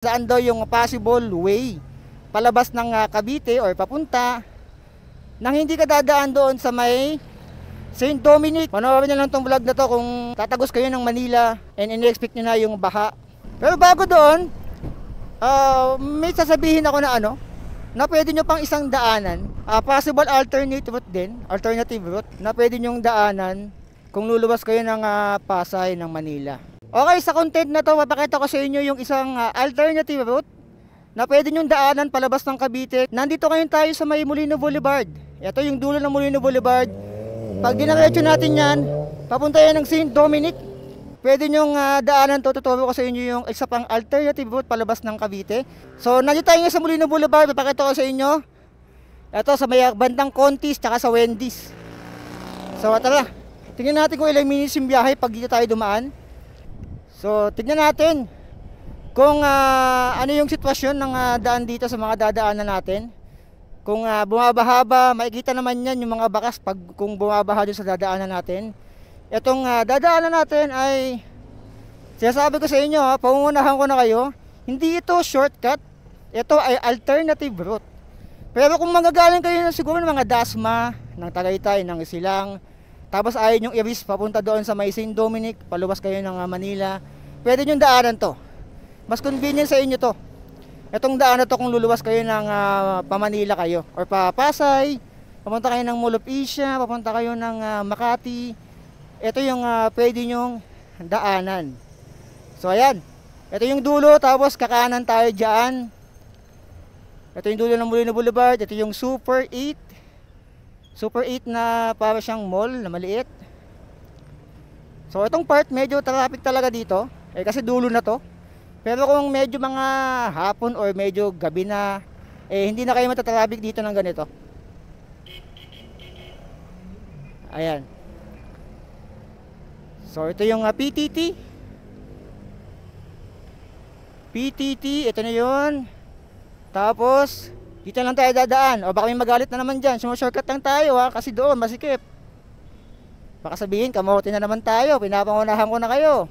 Saan daw yung possible way palabas ng Cavite or papunta nang hindi ka dadaan doon sa may St. Dominic. Panoorin nyo lang tong vlog na to kung tatagos kayo ng Manila and in-expect nyo na yung baha. Pero bago doon, may sasabihin ako na pwede nyo pang isang daanan, possible alternative route na pwede nyong daanan kung luluwas kayo ng Pasay ng Manila. Okay, sa content na to, papakita ko sa inyo yung isang alternative route na pwede nyong daanan palabas ng Cavite. Nandito ngayon tayo sa may Molino Boulevard. Ito yung dulo ng Molino Boulevard. Pag dinaretso natin yan, papunta yan ng St. Dominic. Pwede nyong daanan to. Tuturo ko sa inyo yung isa pang alternative route palabas ng Cavite. So, nandito tayo nga sa Molino Boulevard. Papakita ko sa inyo. Ito sa may bandang Contis tsaka sa Wendy's. So, tara. Tingnan natin kung ilang minutes yung biyahe pag dito tayo dumaan. So, tignan natin kung ano yung sitwasyon ng daan dito sa mga dadaanan natin. Kung bumabaha ba, makikita naman yan yung mga bakas kung bumabaha dun sa dadaanan natin. Itong dadaanan natin ay, sinasabi ko sa inyo, pangungunahan ko na kayo, hindi ito shortcut, ito ay alternative route. Pero kung magagaling kayo na siguro ng mga Dasma, ng Tagaytay, ng Silang, tapos ayaw nyong i-risk papunta doon sa may St. Dominic, paluwas kayo ng Manila, pwede nyong daanan to. Mas convenient sa inyo to. Itong daan na to kung luluwas kayo ng pa-Manila kayo or pa-Pasay, papunta kayo ng Mall of Asia, papunta kayo ng Makati. Ito yung pwede nyong daanan. So ayan, ito yung dulo, tapos kakanan tayo dyan. Ito yung dulo ng Molino Boulevard, ito yung Super 8. Super 8 na para siyang mall na maliit. So itong part medyo traffic talaga dito kasi dulo na to. Pero kung medyo mga hapon or medyo gabi na, hindi na kayo matatraffic dito ng ganito. Ayan. So ito yung PTT. PTT, ito na yun. Tapos dito lang tayo dadaan. O baka may magalit na naman dyan. Shortcut lang tayo kasi doon masikip. Baka sabihin, kamote na naman tayo. Pinapangunahan ko na kayo.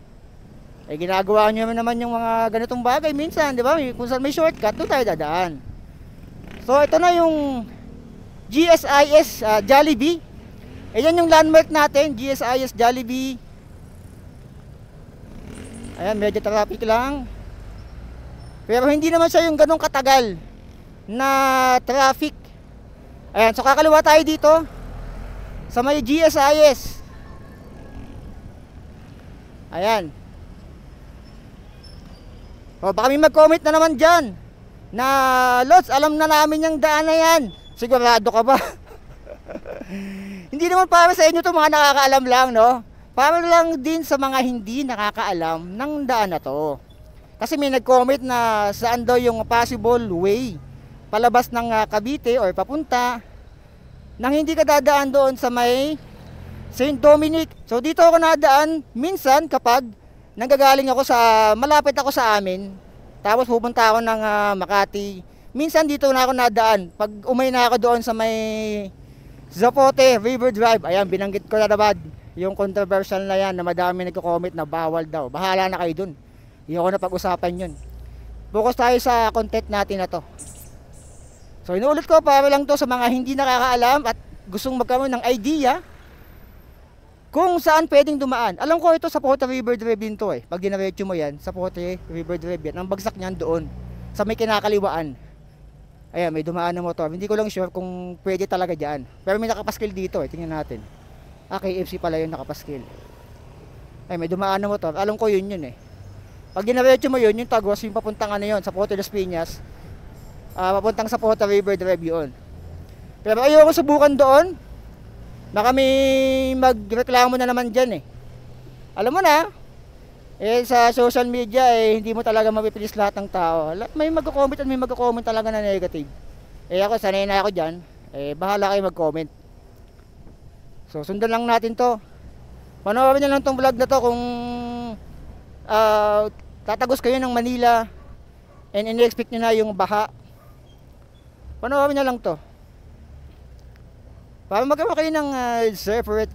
Ginagawa nyo naman yung mga ganitong bagay minsan, di ba? Kung saan may shortcut, doon tayo dadaan. So ito na yung GSIS Jollibee. Ayan yung landmark natin, GSIS Jollibee. Ayan, medyo traffic lang. Pero hindi naman siya yung ganong katagal na traffic. Ayan, so kakaliwa tayo dito sa may GSIS. Ayan. O baka may mag-comment na naman dyan na, Lods, alam na namin yung daan na yan. Sigurado ka ba? Hindi naman para sa inyo to mga nakakaalam lang, no? Para lang din sa mga hindi nakakaalam ng daan na to. Kasi may nag-comment na saan daw yung possible way palabas ng Cavite or papunta nang hindi ka dadaan doon sa may St. Dominic. So dito ako nadaan minsan kapag nanggagaling ako malapit ako sa amin, tapos pupunta ako ng Makati. Minsan dito na ako nadaan pag umay na ako doon sa may Zapote River Drive. Ayan, binanggit ko na naman yung controversial na yan na madami nagko-comment na bawal daw. Bahala na kayo dun, hindi ako na pag-usapan yun. Focus tayo sa content natin na to. So inuulit ko para lang to sa mga hindi nakakaalam at gustong magkaroon ng idea kung saan pwedeng dumaan. Alam ko ito sa Zapote River Drive din to Pag dinaretso mo yan, sa Zapote River Drive yan. Ang bagsak niyan doon sa may kinakaliwaan. Ayan, may dumaan na motor. Hindi ko lang sure kung pwede talaga dyan. Pero may nakapaskil dito Tingnan natin. KFC pala yun nakapaskil. Ay, may dumaan na motor. Alam ko yun Pag dinaretso mo yun, yung tagos, yung papuntang yun, sa Zapote Las Piñas. Papuntang sa Zapote River Drive yun. Pero ayoko subukan doon. Baka may magreklamo na naman dyan Alam mo na, sa social media hindi mo talaga mapipilis lahat ng tao. May magko-comment at may magko-comment talaga na negative. Ako, sanay na ako dyan. Bahala kayo mag-comment. So, sundan lang natin to. Panoorin nyo lang tong vlog na to kung tatagos kayo ng Manila and in-expect nyo na yung baha. Panoorin nyo lang to para magkaroon kayo ng separate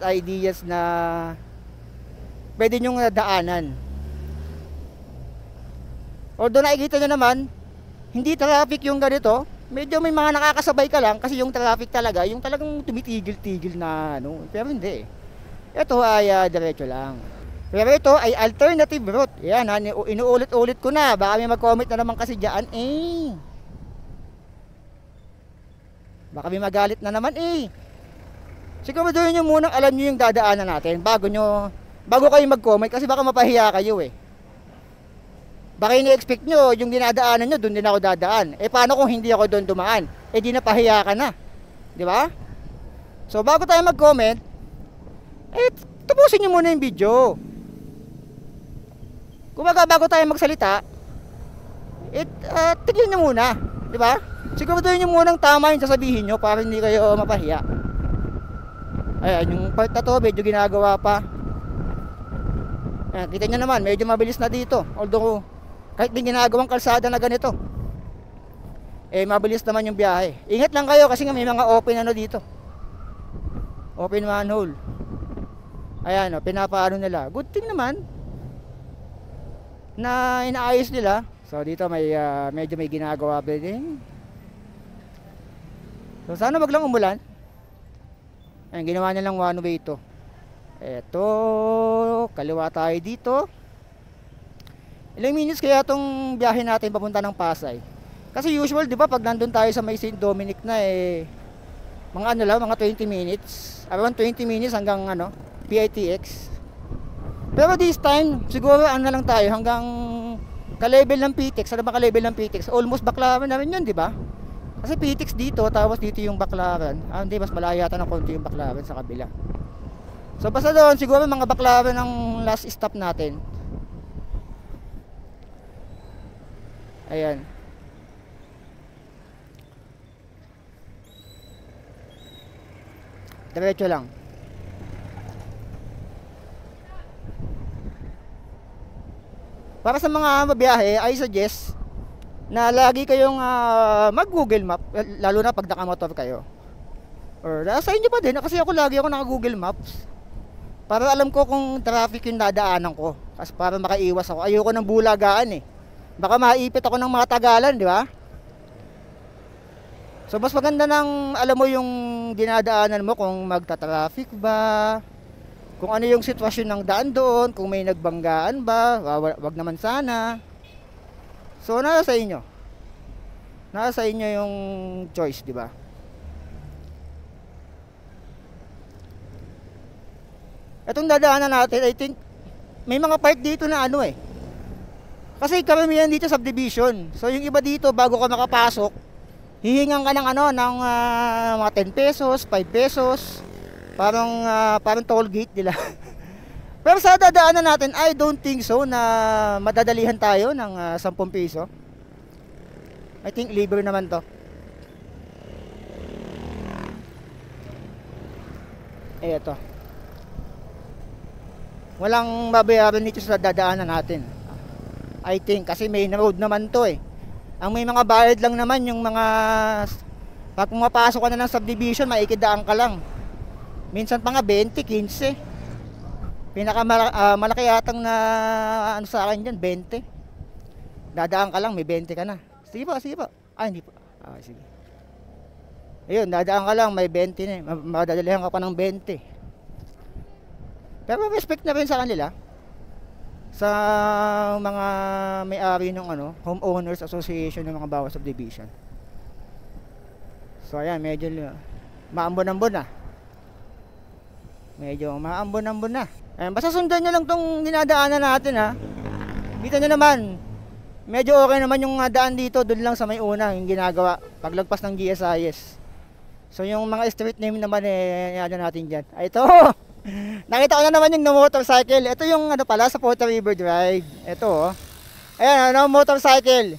ideas na pwede nyong daanan. Although nakikita nyo naman, hindi traffic yung ganito. Medyo may mga nakakasabay ka lang kasi yung traffic talaga, yung talagang tumitigil-tigil na ano. Pero hindi. Ito ay diretso lang. Pero ito ay alternative route. Yan, inuulit-ulit ko na. Baka may mag-comment na naman kasi dyan. Baka may magalit na naman siguraduhin nyo munang alam nyo yung dadaanan natin bago kayo mag-comment kasi baka mapahiya kayo Baka ini-expect nyo yung dinadaanan nyo, doon din ako dadaan. Paano kung hindi ako doon dumaan? Di napahiya ka na. Di ba? So bago tayo mag-comment, tapusin nyo muna yung video. Kumaga bago tayo magsalita, tignan nyo muna. Di ba? Siguraduhin nyo munang tama yung sasabihin nyo para hindi kayo mapahiya. Ayan, yung part na to medyo ginagawa pa. Ayan, kita nyo naman, medyo mabilis na dito. Although, kahit din ginagawang kalsada na ganito, mabilis naman yung biyahe. Ingat lang kayo kasi nga may mga open dito. Open manhole. Ayan, pinapaano nila. Good thing naman na inaayos nila. So dito medyo may ginagawa din. So sana wag lang umulan. Ayan, ginawa nilang one way ito. Eto, kaliwa tayo dito. Ilang minutes kaya itong biyahe natin papunta ng Pasay? Kasi usual, di ba, pag nandun tayo sa may St. Dominic na mga 20 minutes. Around 20 minutes hanggang PITX. Pero this time, siguro na lang tayo hanggang ka-level ng PTX. Ano ba ka-level ng PTX? Almost Baclaran na rin yun, di ba? Kasi PTX dito, tapos dito yung Baclaran. Hindi, mas malaya yata ng konti yung Baclaran sa kabila. So basta doon, siguro mga Baclaran ang last stop natin. Ayan. Diretso lang. Para sa mga mabiyahe, I suggest na lagi kayong mag-Google Map, lalo na pag nakamotor kayo. Or sa inyo pa din, kasi lagi ako naka-Google Maps. Para alam ko kung traffic yung dadaanan ko. Kasi para makaiwas ako. Ayoko ng bulagaan Baka maipit ako ng mga tagalan, di ba? So mas maganda nang alam mo yung dinadaanan mo kung magta-traffic ba, kung ano yung sitwasyon ng daan doon, kung may nagbanggaan ba, wag naman sana. So nasa inyo. Nasa inyo yung choice, di ba? Itong dadaanan natin, I think may mga part dito na kasi karamihan dito subdivision. So yung iba dito bago ka makapasok, hihingan ka ng ng mga 10 pesos, 5 pesos. Parang toll gate nila. Pero sa dadaanan natin, I don't think so na madadalihan tayo ng 10 piso. I think libre naman to. Eto. Walang babayaran dito sa dadaanan natin. I think kasi main road naman to Ang may mga bayad lang naman yung mga pag pumapasok ka na ng subdivision, maikidaan ka lang. Minsan pa nga 20, 15. Malaki yatang na sa akin dyan, 20. Dadaan ka lang, may 20 ka na. Sige po. Hindi po. Sige. Ayun, dadaan ka lang, may 20 na. Madadalihan ka pa ng 20. Pero respect na rin sa kanila. Sa mga may-ari ng Homeowners Association ng mga bawat subdivision. So ayan, medyo maambon-ambon na. Basta sundan nyo lang tong dinadaanan natin Kita nyo naman, medyo okay naman yung daan dito, doon lang sa may una yung ginagawa, paglagpas ng GSIS. So yung mga street name naman natin dyan. Ito! Nakita ko na naman yung motorcycle. Ito yung pala sa Porter River Drive. Ito Ayan, motorcycle.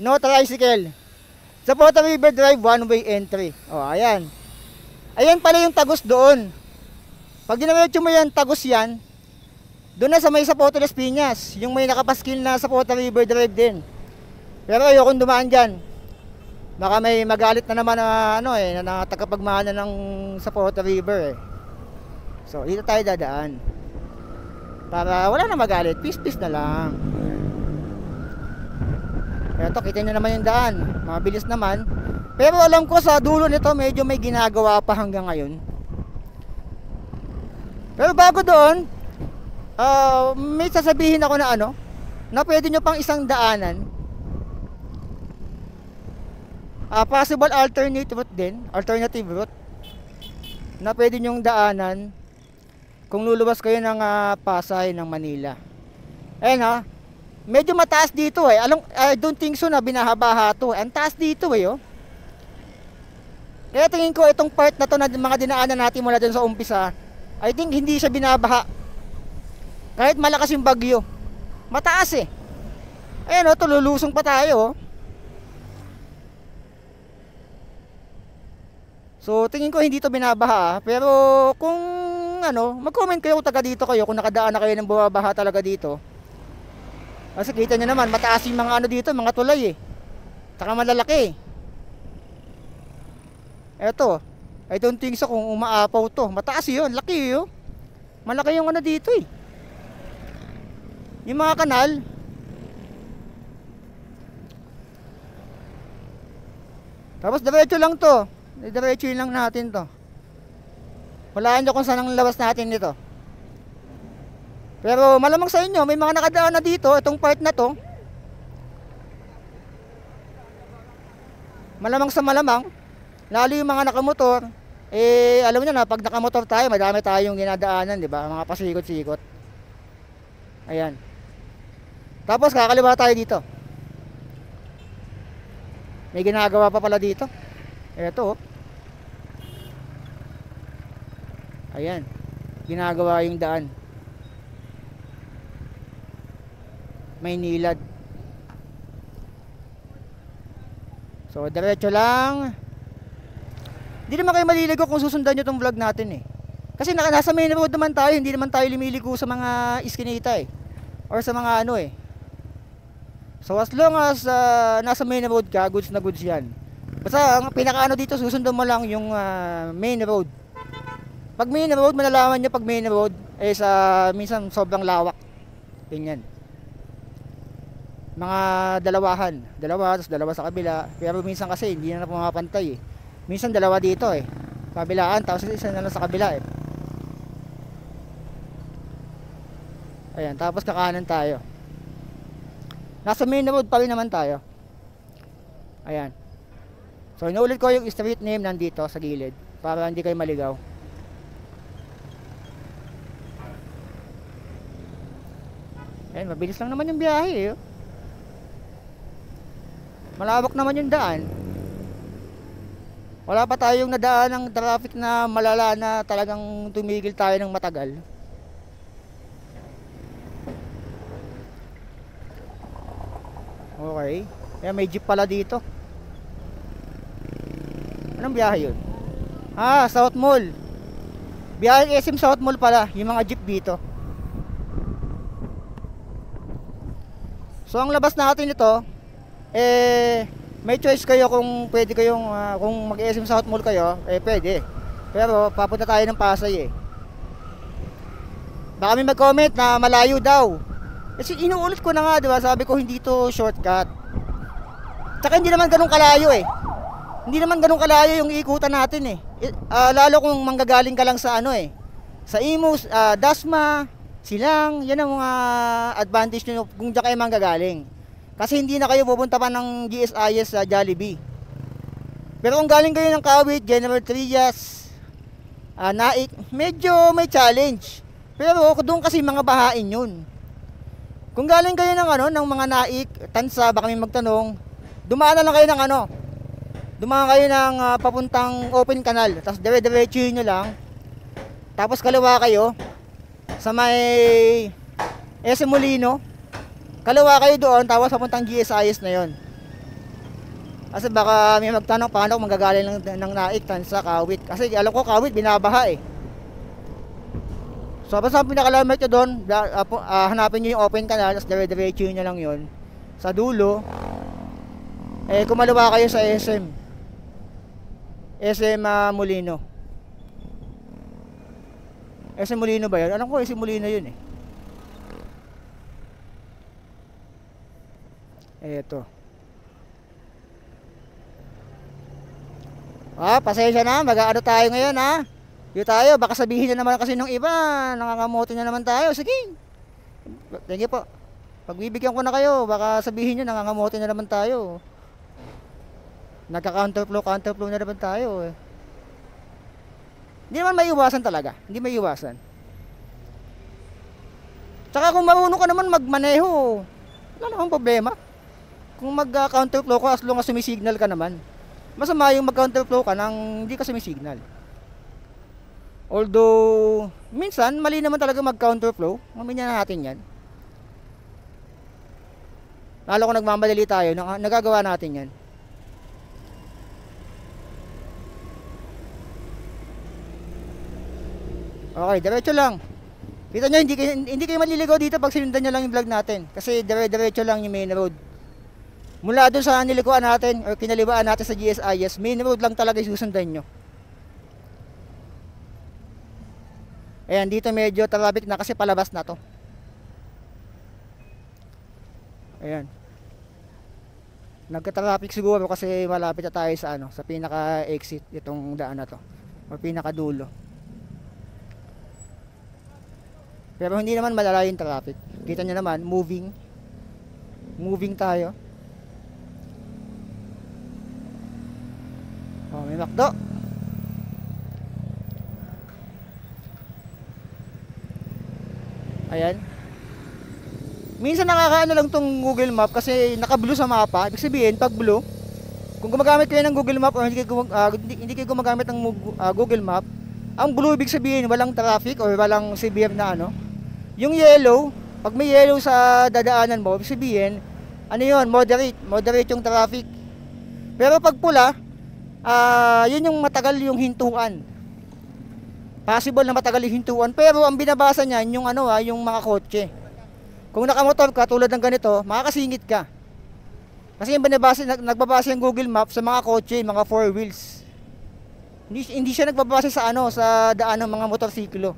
No tricycle. Sa Porter River Drive, one-way entry. Ayan. Ayan pala yung tagos doon. Pag dinamityo mo yan, tagos yan. Doon na sa may sa Puerto Las Piñas. Yung may nakapaskil na sa Porter River Drive din. Pero ayokong dumaan dyan. Baka may magalit na naman na tagapagmana ng sa Porter River So, dito tayo dadaan. Para wala na magalit, peace na lang. Eto, kita nyo naman yung daan, mabilis naman. Pero alam ko sa dulo nito medyo may ginagawa pa hanggang ngayon. Pero bago doon, may sasabihin ako na ano, na pwede nyo pang isang daanan. Possible alternative route na pwede nyong daanan kung luluwas kayo ng Pasay ng Manila. Ayan ha, medyo mataas dito eh. I don't think so na binahabaha to. Ang taas dito eh oh. Kaya tingin ko itong part na to na mga dinaanan natin mula dun sa umpisa, I think hindi siya binabaha. Kahit malakas yung bagyo. Mataas eh. Ayan o, tululusong pa tayo oh. So tingin ko hindi to binabaha. Pero kung ano, mag-comment kayo kung taga dito kayo, kung nakadaan na kayo ng bumabaha talaga dito. Kasi kita nyo naman, mataas yung mga ano dito, mga tulay eh. Saka malalaki eh. Eto, I don't think so kung umaapaw to. Mataas yun, laki yun. Malaki yung ano dito eh. Yung mga kanal. Tapos diretso lang to. Diretso lang natin to. Walaan nyo kung saan ang labas natin nito. Pero malamang sa inyo, may mga nakadaan na dito, itong part na to. Malamang sa malamang. Lalo yung mga nakamotor, alam niyo na, pag nakamotor tayo, madami tayong ginadaanan, di ba? Mga pasikot-sikot. Ayan. Tapos kakaliwa tayo dito. May ginagawa pa pala dito. Eto. Ayan. Ginagawa yung daan. May nilad. So, diretso lang. Hindi naman kayo maliligo kung susundan nyo itong vlog natin eh. Kasi nasa main road naman tayo, hindi naman tayo lumiligo sa mga iskinita eh. Or sa mga ano eh. So as long as nasa main road ka, goods na goods yan. Basta ang pinakaano dito, susundan mo lang yung main road. Pag main road, malalaman nyo pag main road, minsan sobrang lawak. Ganyan. Mga dalawahan. Dalawa, tapos dalawa sa kabila. Pero minsan kasi hindi na pumapantay eh. Minsan dalawa dito eh. Kabilaan, tapos isa na lang sa kabila eh. Ayan, tapos kakanan tayo. Nasa main road pa rin naman tayo. Ayan. So inuulit ko yung street name nandito sa gilid para hindi kayo maligaw. Ayan, mabilis lang naman yung biyahe eh. Malawak naman yung daan. Wala pa tayong nadaan ng traffic na malala na talagang tumigil tayo ng matagal. Okay. Kaya may jeep pala dito. Anong biyahe yun? South Mall. Biyahe SM South Mall pala. Yung mga jeep dito. So ang labas natin ito, may choice kayo kung pwede kayong kung mag-SM South Mall kayo, pwede. Pero papunta tayo ng Pasay eh. Baka may mag-comment na malayo daw. Kasi inuulit ko na nga, di ba? Sabi ko hindi to shortcut. Tsaka hindi naman ganun kalayo eh. Hindi naman ganun kalayo yung ikutan natin eh. Lalo kung manggagaling ka lang sa ano eh. Sa Imus, Dasma, Silang, yan ang mga advantage nyo kung diyan kayo manggagaling. Kasi hindi na kayo pupunta pa ng GSIS sa Jollibee. Pero kung galing kayo ng Kawit, General Trias, Naik, medyo may challenge. Pero doon kasi mga bahain yun. Kung galing kayo ng ano, ng mga Naik, Tansa, baka may magtanong, dumaan na lang kayo ng ano, dumaan kayo ng papuntang open canal, tapos dire-diretsuhin nyo lang. Tapos kaliwa kayo sa may SM Molino. Kaliwa kayo doon, tapos papuntang GSIS na yon. Kasi baka may magtanong paano kung manggagaling ng Naik, Tansa, Kawit. Kasi alam ko Kawit binabaha eh. So basta pinakalamit nyo doon, hanapin nyo yung open canal, tapos dire-diretso nyo lang yon. Sa dulo, kumaliwa kayo sa SM Molino. SM Molino ba yun? Alam ko SM Molino yun eh. Eto. Pasensya na, mag-aano tayo ngayon ha. Dito tayo, baka sabihin na naman kasi nung iba, nangangamote na naman tayo. Sige. Thank you po. Pagbibigyan ko na kayo, baka sabihin nyo nangangamote na naman tayo. Nagka-counterflow na naman tayo eh. Hindi naman maiiwasan talaga. Hindi maiiwasan. Tsaka kung marunong ka naman magmaneho, wala namang problema. Kung mag-counterflow ka as long as sumisignal ka naman. Masama yung mag-counterflow ka nang hindi ka sumisignal. Although, minsan, mali naman talaga mag-counterflow. Mamanya na natin yan. Lalo kung nagmamadali tayo, nagagawa natin yan. Okay, diretso lang. Kita nyo, hindi kayo maliligaw dito pag sinundan nyo lang yung vlog natin. Kasi diretso lang yung main road. Mula doon sa nilikuan natin or kinalibaan natin sa GSIS, main road lang talaga yung susundan nyo. Ayan, dito medyo traffic na kasi palabas na to. Ayan. Nagka-traffic siguro kasi malapit na tayo sa sa pinaka-exit itong daan na to. O pinaka-dulo. Pero hindi naman malala yung traffic. Kita nyo naman, moving. Moving tayo. May McDo. Ayan. Minsan nakakaano lang tong Google Map kasi naka-blue sa mapa. Ibig sabihin, pag blue, kung gumagamit kayo ng Google Map o hindi kayo gumagamit ng Google Map, ang blue ibig sabihin walang traffic or walang severe na Yung yellow, pag may yellow sa dadaanan mo, ibig sabihin, yun, moderate yung traffic. Pero pag pula, yun yung matagal yung hintuan. Possible na matagal yung hintuan, pero ang binabasa niyan yung yung mga kotse. Kung nakamotor ka tulad ng ganito, makakasingit ka. Kasi yung nagbabasa yung Google Maps sa mga kotse, mga four wheels. Hindi siya nagbabasa sa sa daan ng mga motorsiklo.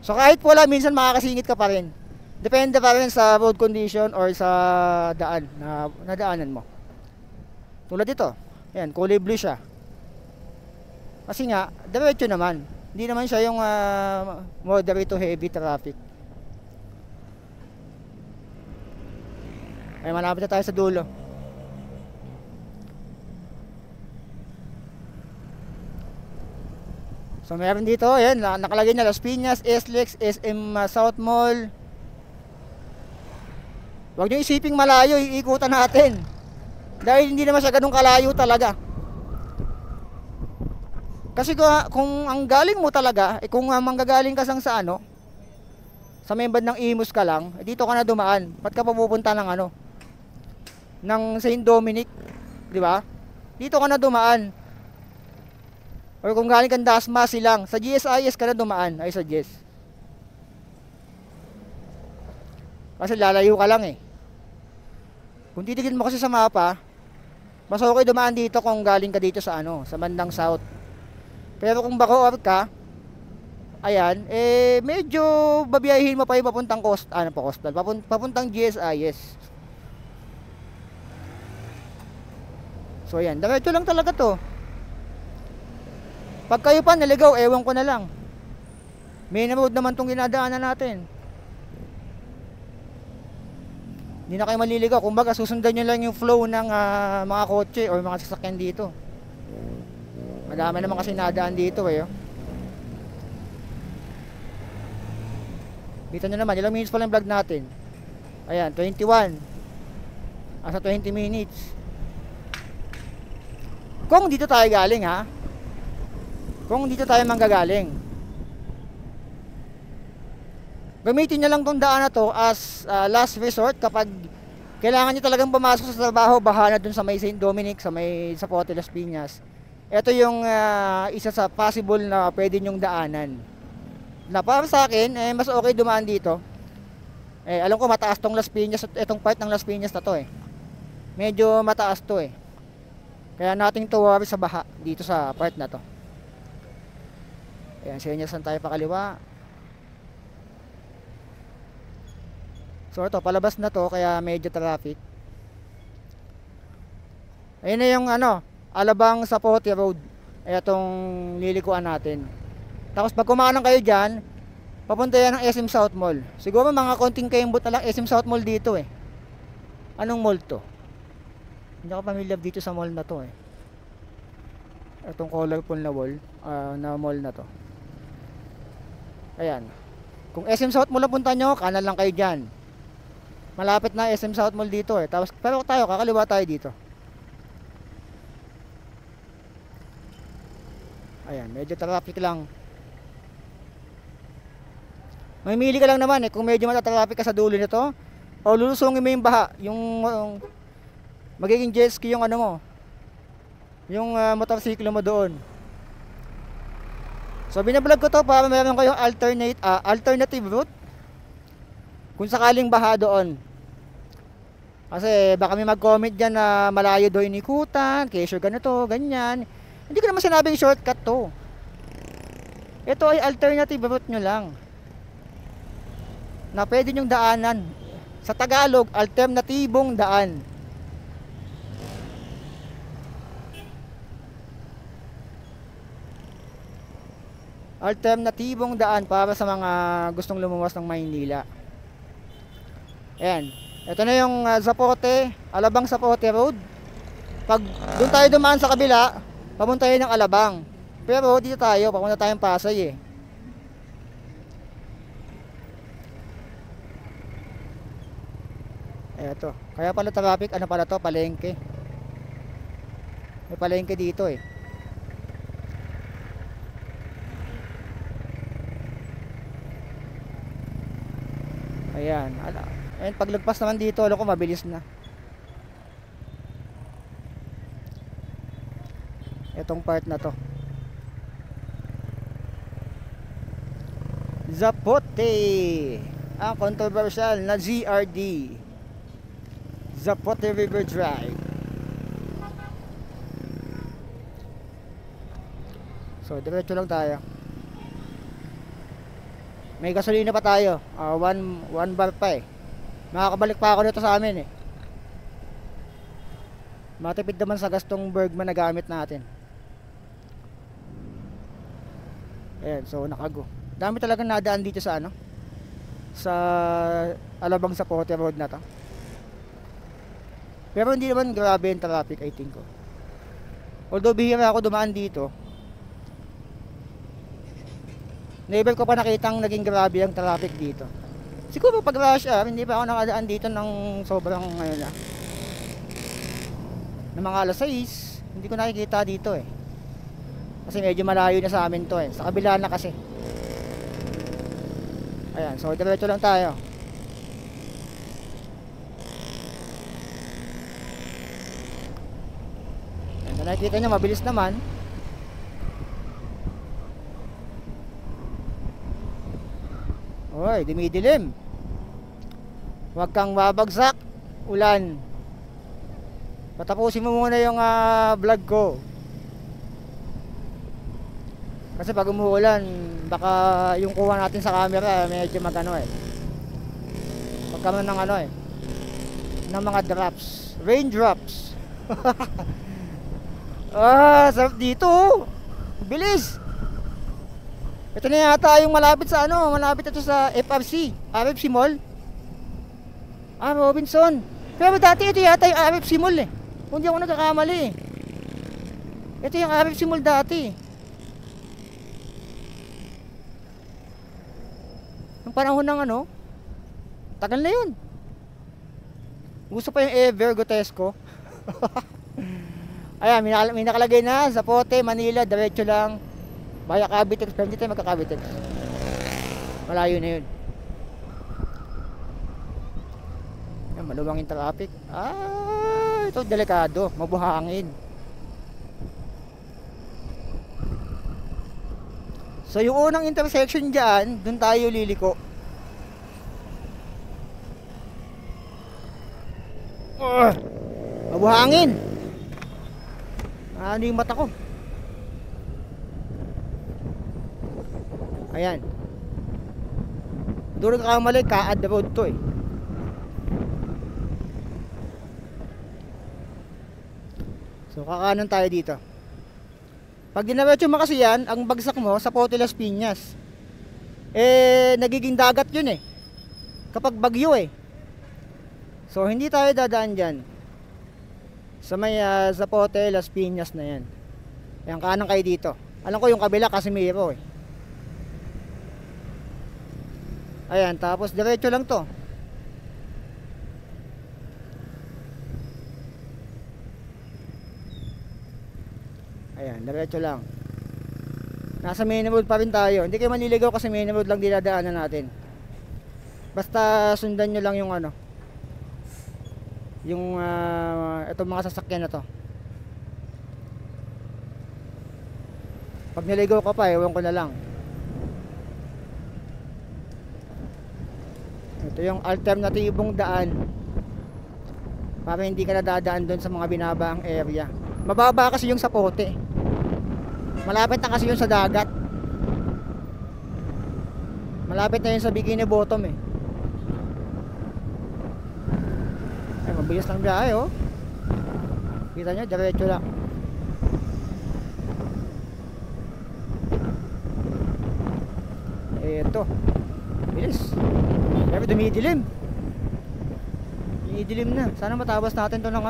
So kahit wala, minsan makakasingit ka pa rin. Depende pa rin sa road condition or sa daan na nadaanan mo. Tulad dito. Ayan, kulay blue siya. Kasi nga, diretso naman. Hindi naman siya yung moderate to heavy traffic. Ay, malapit na tayo sa dulo. So, meron dito, ayan, nakalagay na Las Piñas, SLEX, SM South Mall. Huwag nyo isiping malayo, iikutan natin. Dahil hindi naman siya ganun kalayo talaga. Kasi kung ang galing mo talaga, kung manggagaling ka sa sa may bandang Imus ka lang, dito ka na dumaan. Ba't ka pupunta ng ng St. Dominic, di ba? Dito ka na dumaan. Or kung galing kang Dasma silang, sa GSIS ka na dumaan, I suggest. Kasi lalayo ka lang eh. Kung titignan mo kasi sa mapa, mas okay dumaan dito kung galing ka dito sa sa bandang south. Pero kung Bacoor ka, ayan, medyo babiyahin mo pa yung papuntang coastal, papuntang GSIS. So ayan, diretso lang talaga to. Pag kayo pa naligaw, ewan ko na lang. Main road naman tong ginadaanan natin. Hindi na kayo maliligaw. Kumbaga, susundan nyo lang yung flow ng mga kotse or mga sasakyan dito. Madami naman kasi nadaan dito Dito nyo naman, ilang minutes pa lang vlog natin. Ayan, 21. Asa 20 minutes. Kung dito tayo galing Kung dito tayo manggagaling, gamitin nyo lang tong daan na to as last resort kapag kailangan nyo talagang pumasok sa trabaho, bahana dun sa may St. Dominic, sa may Zapote, Las Piñas. Ito yung isa sa possible na pwede nyong daanan. Na para sa akin, mas okay dumaan dito. Alam ko mataas tong Las Piñas, itong part ng Las Piñas na to Medyo mataas to Kaya nating to worry sa baha dito sa part na to. Ayan, senyasan tayo pakaliwa. So ito, palabas na to kaya medyo traffic. Ayun na yung ano, Alabang Zapote Road. Ay itong lilikuan natin. Tapos pag kumanan kayo dyan, papunta yan ng SM South Mall. Siguro mga konting kaimbot na lang SM South Mall dito eh. Anong mall to? Hindi ako familiar dito sa mall na to eh. Itong colorful na wall, na mall na to. Ayan. Kung SM South Mall na punta nyo, kanan lang kayo dyan. Malapit na SM South Mall dito eh. Tapos, pero tayo, kakaliwa tayo dito. Ayan, medyo traffic lang. Mamili ka lang naman eh, kung medyo matatraffic ka sa dulo nito, o lulusungin mo yung baha, yung magiging jet ski yung ano mo, yung motorsiklo mo doon. So binablog ko to para meron kayong alternative route kung sakaling baha doon. Kasi baka may mag-comment dyan na malayo doon inikutan, kesyo ganito, ganyan. Hindi ko naman sinabing shortcut to. Ito ay alternative route nyo lang na pwede nyong daanan. Sa Tagalog, alternatibong daan. Alternatibong daan para sa mga gustong lumuwas ng Maynila. Ayan. Ito na yung Zapote, Alabang Zapote Road. Pag doon tayo dumaan sa kabila, papunta tayo ng Alabang. Pero dito tayo, papunta tayong Pasay eh. Eto. Kaya pala traffic, ano pala to? Palengke. May palengke dito eh. Ayan. Ayan, paglagpas naman dito, alam ko mabilis na. Etong part na to. Zapote. Ang controversial na ZRD. Zapote River Drive. So, diretso lang tayo. May gasolina pa tayo. One bar pa eh. Makakabalik pa ako dito sa amin eh. Matipid naman sa gastong Bergman na gamit natin. Ayan, so nakago. Dami talagang nadaan dito sa ano, sa Alabang Zapote Road na to. Pero hindi naman grabe yung traffic, I think ko. Although bihira ako dumaan dito, never ko pa nakitang naging grabe ang traffic dito. Siguro pag rush hour, hindi pa ako nakadaan dito ng sobrang ngayon na. Ng mga alas 6, hindi ko nakikita dito eh. Kasi medyo malayo na sa amin to eh. Sa kabila na kasi. Ayan, so diretso lang tayo. Nakikita nyo, mabilis naman. Oy, dumidilim. Huwag kang babagsak. Ulan. Patapusin mo muna yung vlog ko. Kasi pag umuulan, baka yung kuha natin sa camera medyo magano eh. Magkaroon ng ano eh, ng mga drops. Raindrops. Sarap dito. Bilis. Ito na yata yung malapit sa ano, malapit ito sa RFC Mall. Robinson. Pero dati ito yata yung RFC Mall eh. Kung di ako nagkakamali eh. Ito yung RFC Mall dati. Yung panahon ng ano, tagal na yun. Gusto pa yung Ever Gotesco. Ayan, may nakalagay na Zapote, Manila, diretso lang. Via Cavitex, pero hindi tayo magka-Cavitex. Malayo na yun. Ayan, maluwang yung traffic. Ito delikado, mabuhangin. So yung unang intersection dyan, dun tayo liliko. Mabuhangin. Ano yung mata ko? Ayan. Doon ka kamali, Kaad Road to eh. So kakanan tayo dito. Pag dinaretso mo kasi yan, ang bagsak mo sa Pote Las Piñas. Nagiging dagat yun kapag bagyo So hindi tayo dadaan dyan sa may Zapote Las Piñas na yan. Ayan, kanan kayo dito. Alam ko yung kabila Casimiro Ayan, tapos diretso lang to. Ayan, diretso lang. Nasa main road pa rin tayo. Hindi kayo manliligaw kasi main road lang dinadaanan natin. Basta sundan nyo lang yung yung itong mga sasakyan na to. Pag naligaw ka pa, ewan ko na lang. Ito yung alternatibong daan para hindi ka nadadaan doon sa mga binabaang area. Mababa kasi yung Zapote. Malapit na kasi yun sa dagat. Malapit na yun sa Bikini Bottom mabilis lang biyahe Kita nyo, diretso lang. Eto, bilis. Pero dumidilim. Dumidilim na. Sana matabas natin to ng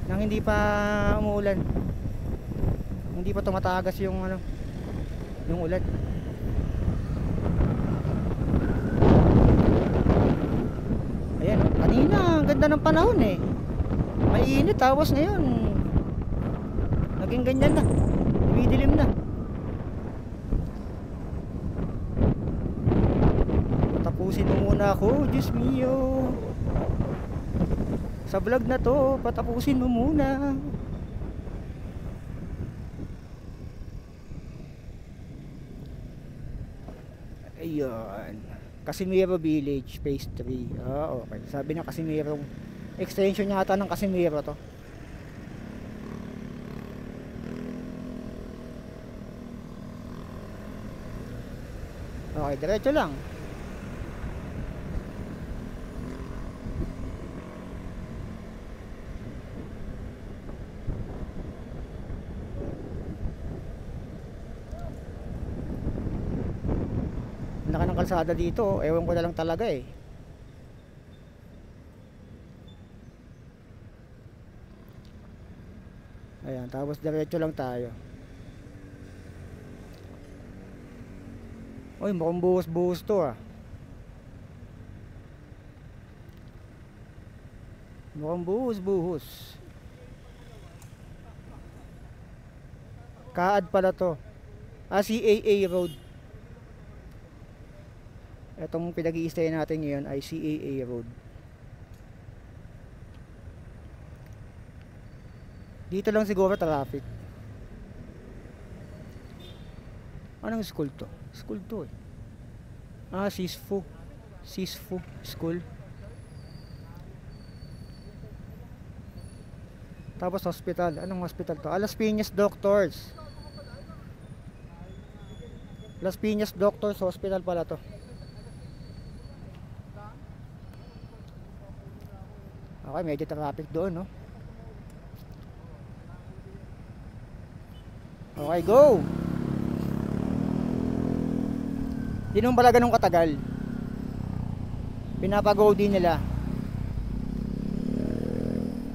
nang hindi pa umuulan. Hindi pa tumatagas yung yung ulan. Ayan, kanina ang ganda ng panahon mainit, tapos ngayon naging ganyan na, dumidilim na. Patapusin mo muna ako, Diyos mio. Sa vlog na to, patapusin mo muna. Ayun, Casimiro Village Phase 3. Okay, sabi ng Casimiro, extension yata ng Casimiro to. Okay, diretso lang. Laki ng kalsada dito, ewan ko na lang talaga Ayan, tapos diretso lang tayo. Uy, mukhang buhos-buhos to Mukhang buhos-buhos. Kaad pala to. CAA Road. Itong pinag-i-stay natin ngayon ay CAA Road. Dito lang siguro traffic. Anong school to? School to Sisfu School. Tapos hospital. Anong hospital to? Las Piñas Doctors. Las Piñas Doctors Hospital pala to. Okay, medyo traffic doon Okay, go! Di naman pala ganun katagal. Pinapag-go din nila.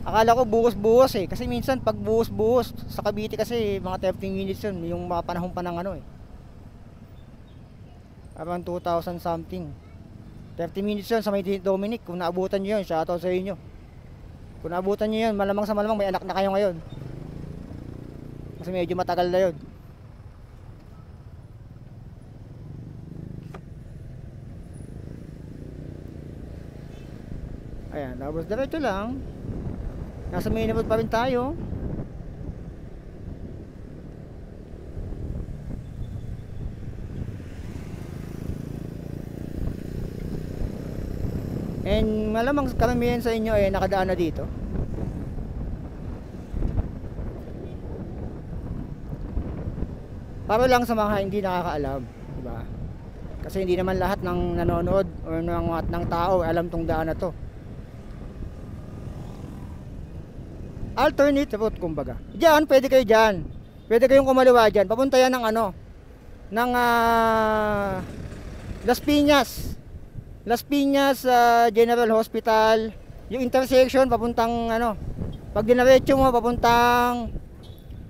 Akala ko buhos-buhos kasi minsan pag buhos-buhos sa Cavite kasi mga 30 minutes yun, yung mga panahon pa ng around 2000 something. 30 minutes yun sa may Dominic. Kung naabutan nyo yun, shoutout sa inyo. Kung naabutan nyo yun, malamang sa malamang may anak na kayo ngayon. Kasi medyo matagal na yun. Ayan, tapos diretso lang. Nasa main road pa rin tayo. And malamang karamihan sa inyo nakadaan na dito. Para lang sa mga hindi nakakaalam, diba? Kasi hindi naman lahat ng nanonood or ng tao alam tong daan na to. alternate route kumbaga. Diyan, pwede kayo dyan. Pwede kayong kumaliwa dyan. Papunta yan ng ano, ng Las Piñas. Las Piñas General Hospital. Yung intersection, papuntang ano, pag dinaretso mo, papuntang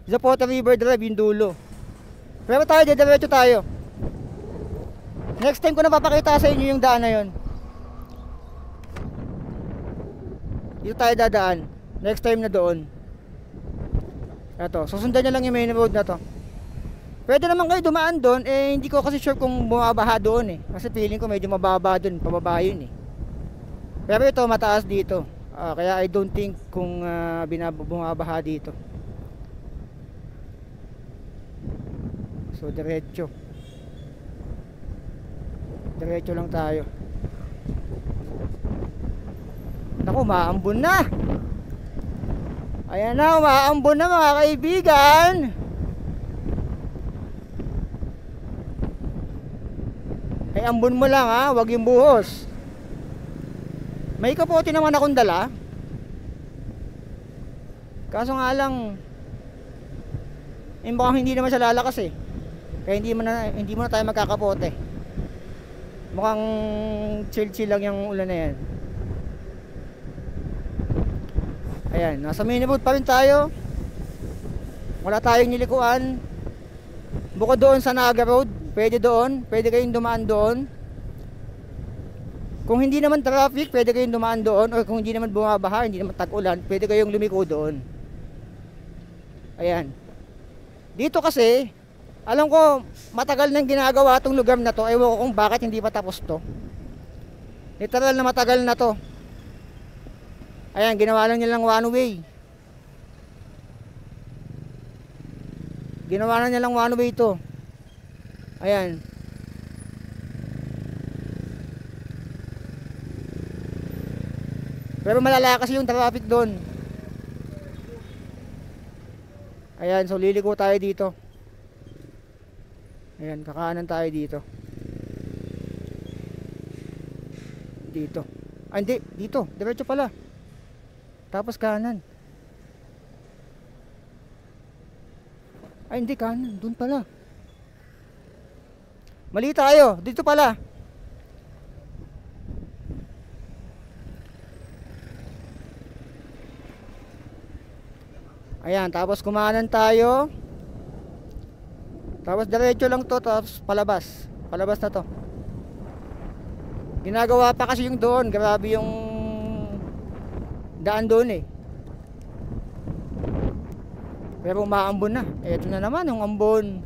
Zapote River Drive, yung dulo. Pero tayo, diretso tayo. Next time ko na papakita sa inyo yung daan na yun. Dito tayo dadaan. Next time na doon. Ito, susundan nyo lang yung main road na to. Pwede naman kayo dumaan doon. Eh, hindi ko kasi sure kung bumabaha doon eh. Kasi feeling ko medyo mababa doon. Pababa yun eh. Pero ito, mataas dito. Kaya I don't think kung bumabaha dito. So, diretso. Diretso lang tayo. Naku, maambon na. Ayan na, maambon na mga kaibigan. Ay, ambon mo lang ha, wag yung buhos. May kapote naman akong dala. Kaso nga lang, mukhang hindi naman siya lalakas eh. Kaya hindi mo na tayo magkakapote. Mukhang chill lang yung ulan na yan. Ayan, nasa mini road pa rin tayo. Wala tayong nilikuan. Bukod doon sa Naga Road, pwede doon, pwede kayong dumaan doon. Kung hindi naman traffic, pwede kayong dumaan doon. O kung hindi naman bumabaha, hindi naman tag-ulan, pwede kayong lumiko doon. Ayan. Dito kasi, alam ko, matagal nang ginagawa itong lugar na to. Ewan ko kung bakit hindi pa tapos to. Literal na matagal na to. Ayan, ginawa lang nilang one way. Ginawa na nilang one way to. Ayan. Pero malala kasi yung traffic doon. Ayan, so liliko tayo dito. Ayan, kakanan tayo dito. Dito. Ah, hindi, dito. Diretso pala. Tapos kanan. Ay, hindi kanan. Doon pala. Mali tayo. Dito pala. Ayan, tapos kumanan tayo. Tapos diretso lang to, tapos palabas. Palabas na to. Ginagawa pa kasi yung doon. Grabe yung daan doon eh. Pero umaambon na. Eto na naman yung ambon.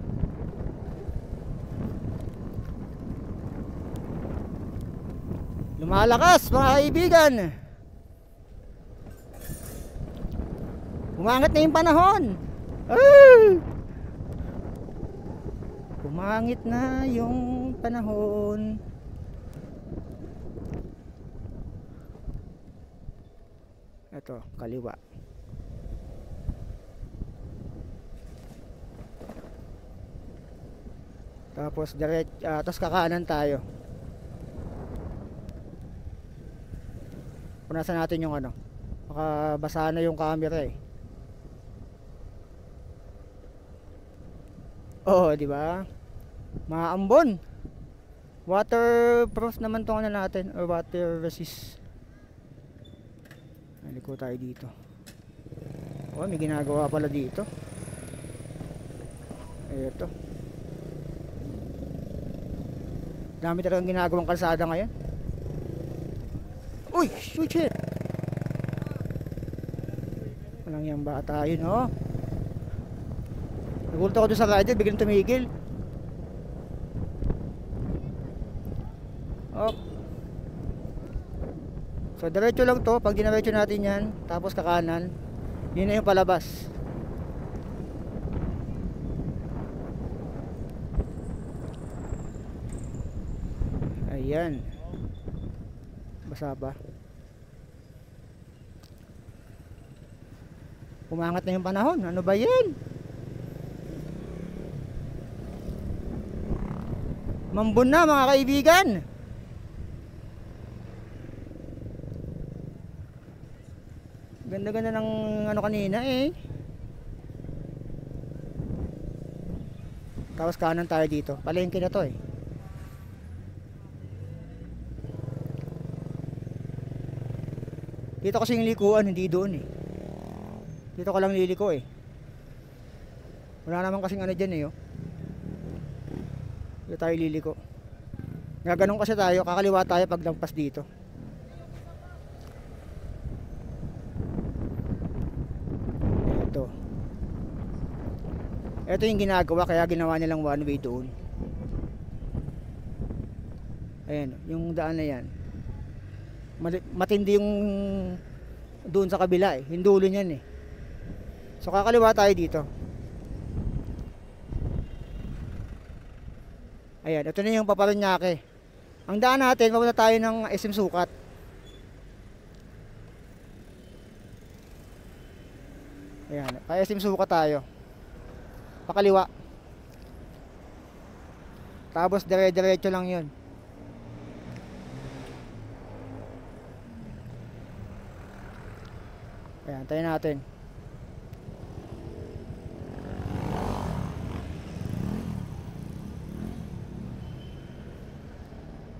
Lumalakas mga kaibigan. Umangat na yung panahon. Umangit na yung panahon. Ito, kaliwa. Tapos tapos kakanan tayo. Punasan natin yung ano. Baka basa na yung camera eh. Oh, di ba? Maambon. Waterproof naman tong ano natin or water resist. Naliko tayo dito. Oh, may ginagawa pala dito. Ito. Dami talagang ginagawang kalsada ngayon. Uy! Shit! Walang yung bata yun, oh. Nagulto ako doon sa rider, biglang tumigil. Oh. So diretso lang to. Pag dinaretso natin yan, tapos kakanan, yun na yung palabas. Ayan. Basa ba? Umangat na yung panahon. Ano ba yan? Mambun na mga kaibigan. Ganda-ganda ng ano kanina eh. Tapos kanan tayo dito. Palengke na to eh. Dito kasi yung likuan, hindi doon eh. Dito ka lang liliko eh. Wala naman kasing ano dyan eh oh. Dito tayo liliko. Gaganon kasi tayo, kakaliwa tayo pag lampas dito. Ito yung ginagawa, kaya ginawa nilang one way doon. Ayan, yung daan na yan. Matindi yung doon sa kabila eh. Yung dulo niyan eh. So kakaliwa tayo dito. Ayan, ito na yung Paparanaque. Ang daan natin, papunta tayo ng SM Sukat. Ayan, pa SM Sukat tayo. Pakaliwa. Tapos dire-diretso lang yun. Ayan, tayo natin.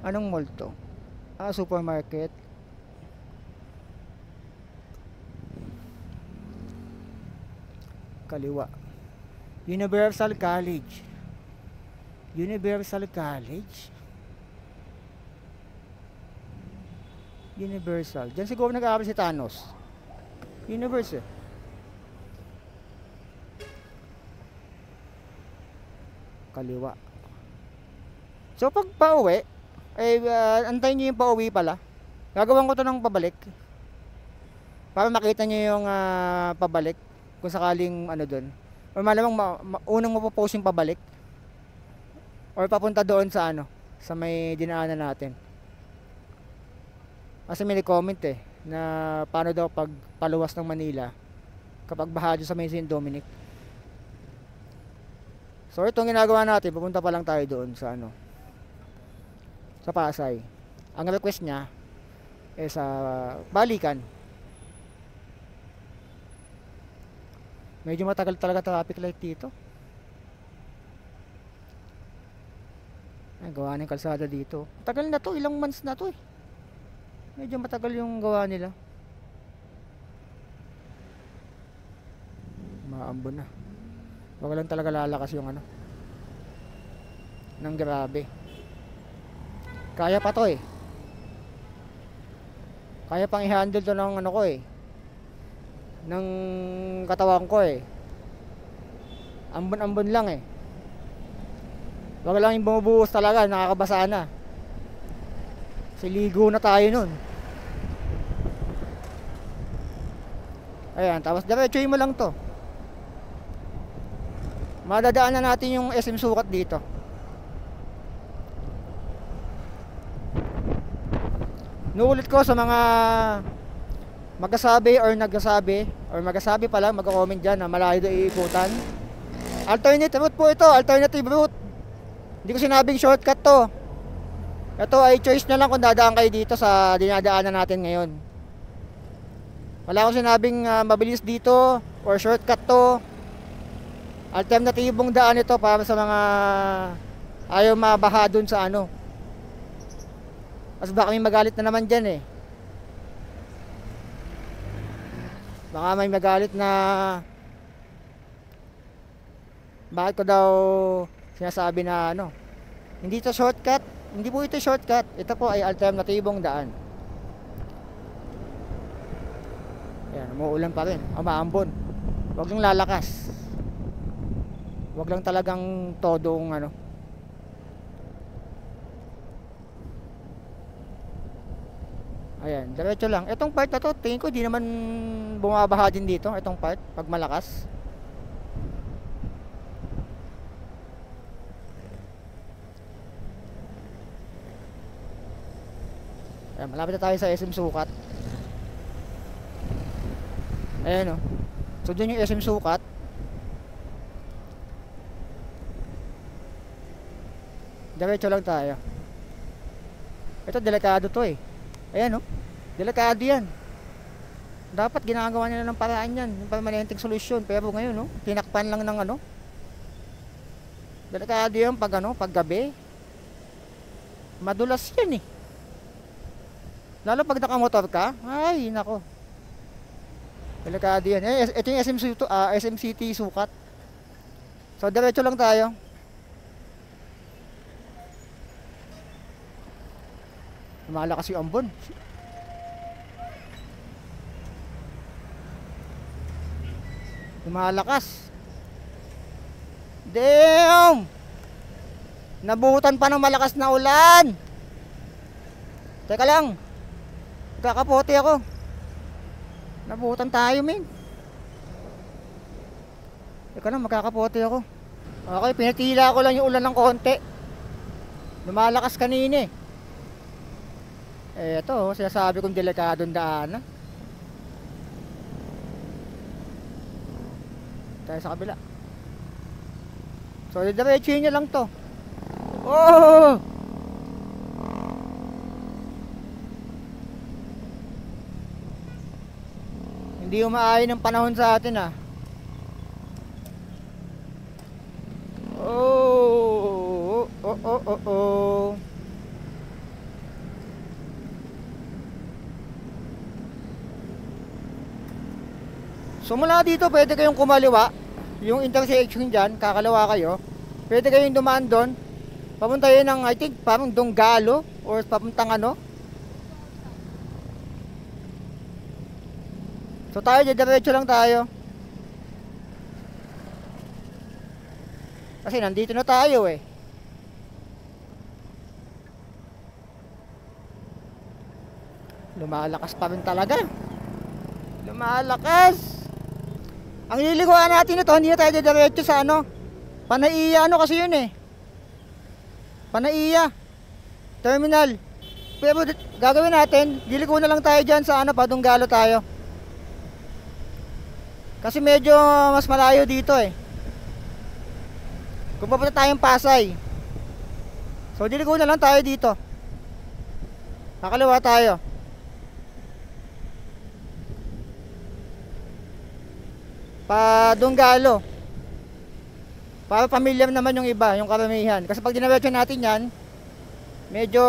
Anong mall to? Ah, supermarket. Kaliwa. Universal College. Universal College. Universal. Diyan siguro nag-aaral si Thanos. Universal. Kaliwa. So pag pauwi, antayin nyo yung pauwi pala. Gagawin ko to ng pabalik. Para makita nyo yung pabalik. Kung sakaling ano dun. Or malamang unang mapopost yung pabalik. Or papunta doon sa ano, sa may dinaanan natin. Kasi may comment eh, na paano daw pag paluwas ng Manila kapag baha sa may St. Dominic. So itong ginagawa natin, pupunta pa lang tayo doon sa ano, sa Pasay. Ang request niya sa balikan. Medyo matagal talaga traffic light dito. Ay, gawa ng kalsada dito. Tagal na to, ilang months na to eh. Medyo matagal yung gawa nila. Maambon na. Wag lang talaga lalakas yung ano. Nang grabe. Kaya pa to eh. Kaya pang i-handle to ng ano ko eh. Ng katawan ko eh. Ambon-ambon lang eh. Wag lang yung bumubuhos talaga, nakakabasa na. Siligo na tayo nun. Ayan, tapos diretsuhin mo lang to. Madadaanan natin yung SM Sukat dito. Nuulit ko sa mga magkasabi or nagkasabi or magkasabi pa lang, magka-comment dyan na malayo doon iikutan. Alternate route po ito, alternative route. Hindi ko sinabing shortcut to. Ito ay choice na lang kung dadaan kayo dito sa dinadaanan natin ngayon. Wala akong sinabing mabilis dito or shortcut to. Alternatibong daan ito para sa mga ayaw mabaha dun sa ano. Kasi baka may magalit na naman dyan eh. Baka may magalit na bakit ko daw sinasabi na ano, hindi ito shortcut. Hindi po ito shortcut. Ito po ay alternatibong daan. Ayan, umuulan pa rin. Umaambon. Huwag lang lalakas. Huwag lang talagang todong ano. Ayan, diretso lang. Itong part na to, tingin ko di naman bumabaha din dito. Itong part, pag malakas. Ayan, malapit na tayo sa SM Sukat. Ayan o. So dyan yung SM Sukat. Diretso lang tayo. Ito delikado to eh. Ayan o. Delikado yan. Dapat ginagawa nila ng paraan yan, yung permanenteng solusyon. Pero ngayon, no, tinakpan lang ng ano. Delikado yan pag ano, pag gabi. Madulas yan eh. Lalo pag nakamotor ka, ay nako. Delikado yan. Ito yung SM City sukat. So diretso lang tayo. Lumalakas yung ambon. Lumalakas. Damn! Nabuhutan pa ng malakas na ulan. Teka lang. Kakapote ako. Nabuhutan tayo, men. Teka lang, magkakapote ako. Okay, pinatila ko lang yung ulan ng konti. Lumalakas kanina eh. Eto, sinasabi kong delikadong daan. Tayo sa kabila. So, diretsuhin nyo lang to. Oh! Hindi umaayon ng panahon sa atin ah. Oh! Oh, oh, oh, oh. So mula dito pwede kayong kumaliwa. Yung intersection dyan, kakalawa kayo. Pwede kayong dumaan doon. Papunta yun ng, I think, parang Donggalo. Or papuntang ano. So tayo, diretso lang tayo. Kasi nandito na tayo eh. Lumalakas pa rin talaga. Lumalakas. Ang liliguan natin ito, hindi na tayo diretso sa ano. Panaiya, ano kasi yun eh. Panaiya Terminal. Pero gagawin natin, liligo na lang tayo dyan sa ano, Padunggalo tayo. Kasi medyo mas malayo dito eh. Kung papunta tayong Pasay. So liligo na lang tayo dito. Kakaliwa tayo. Padunggalo. Para familiar naman yung iba, yung karamihan. Kasi pag dinaretso natin yan, medyo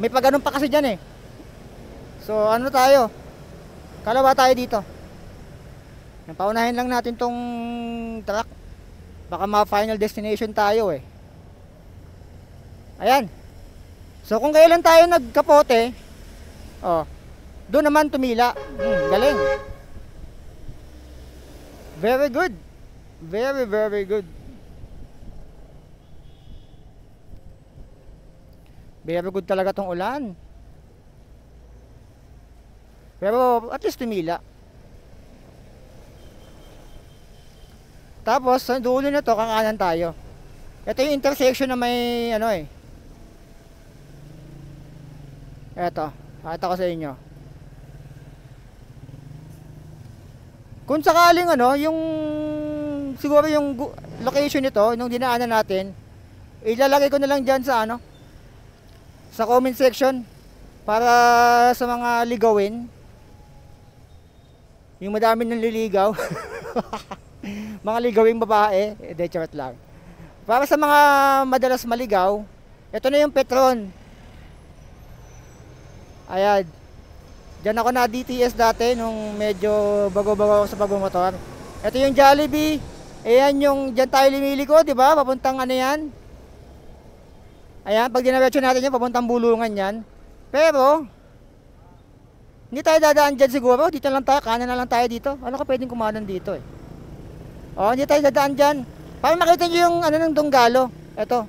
may pagano'n pa kasi dyan eh. So ano tayo, kalawa tayo dito. Napaunahin lang natin tong truck. Baka ma-final destination tayo eh. Ayan. So kung kailan tayo nagkapote, oh, doon naman tumila. Galing. Very good. Very, very good. Very good talaga tong ulan. Pero at least tumila. Tapos sa dulo na to, kakanan tayo. Ito yung intersection na may ano eh. Eto, pakita ko sa inyo. Kung sakaling ano, yung siguro yung location nito, nung dinaanan natin, ilalagay ko na lang dyan sa ano, sa comment section para sa mga ligawin. Yung madami nang liligaw. Mga ligawing babae, de charot lang. Para sa mga madalas maligaw, ito na yung Petron. Ayan. Diyan ako na DTS dati nung medyo bago-bago ako sa pagmumotor. Ito yung Jollibee. Ayan yung diyan tayo limiliko, di ba? Papuntang ano yan. Ayan, pag dinaretso natin yan, papuntang Bulungan yan. Pero, hindi tayo dadaan dyan siguro. Dito lang tayo, kanan na lang tayo dito. Ano ka pwedeng kumanan dito eh. Oh, hindi tayo dadaan dyan. Para makita nyo yung ano ng Donggalo. Ito.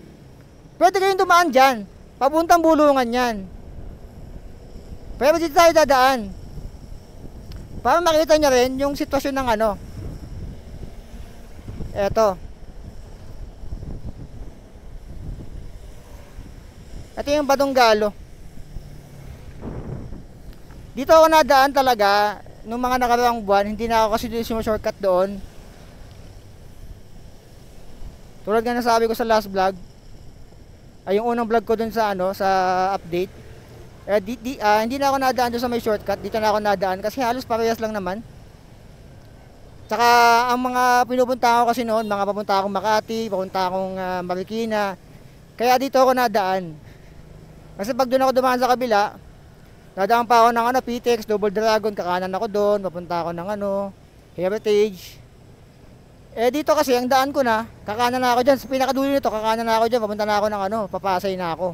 Pwede kayong dumaan dyan. Papuntang Bulungan yan. Pero dito tayo dadaan. Para makita nyo rin yung sitwasyon ng ano. Eto. Ito yung Badunggalo. Dito ako nadaan talaga nung mga nakaraang buwan. Hindi na ako kasi shortcut doon. Tulad nga nasabi ko sa last vlog. Ay yung unang vlog ko dun sa ano, sa update. Hindi na ako nadaan doon sa may shortcut. Dito na ako nadaan kasi halos parehas lang naman. Tsaka ang mga pinupunta ko kasi noon, mga papunta akong Makati, papunta akong Marikina. Kaya dito ako nadaan. Kasi pag doon ako dumaan sa kabila, nadaan pa ako ng PTX, Double Dragon, kakanan ako doon, papunta ako ng Heritage. Dito kasi ang daan ko na, kakanan na ako diyan sa pinakadulo nito, kakanan na ako diyan, papunta na ako ng Papasay na ako.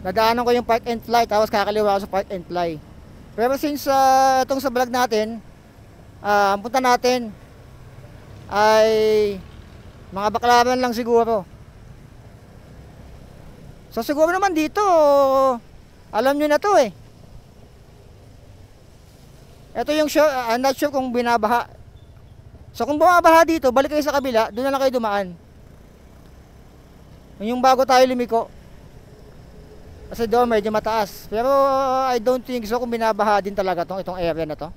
Nadaanan ko yung Park and Fly, tapos kakaliwa ako sa Park and Fly. Pero since itong sa vlog natin, ang punta natin ay mga baklaran lang siguro. So siguro naman dito, alam nyo na to eh. Ito yung sure, I'm not sure kung binabaha. So kung bumabaha dito, balik kayo sa kabila, doon na lang kayo dumaan. Yung bago tayo lumiko. Kasi doon medyo mataas. Pero I don't think so kung binabaha din talaga itong area na to.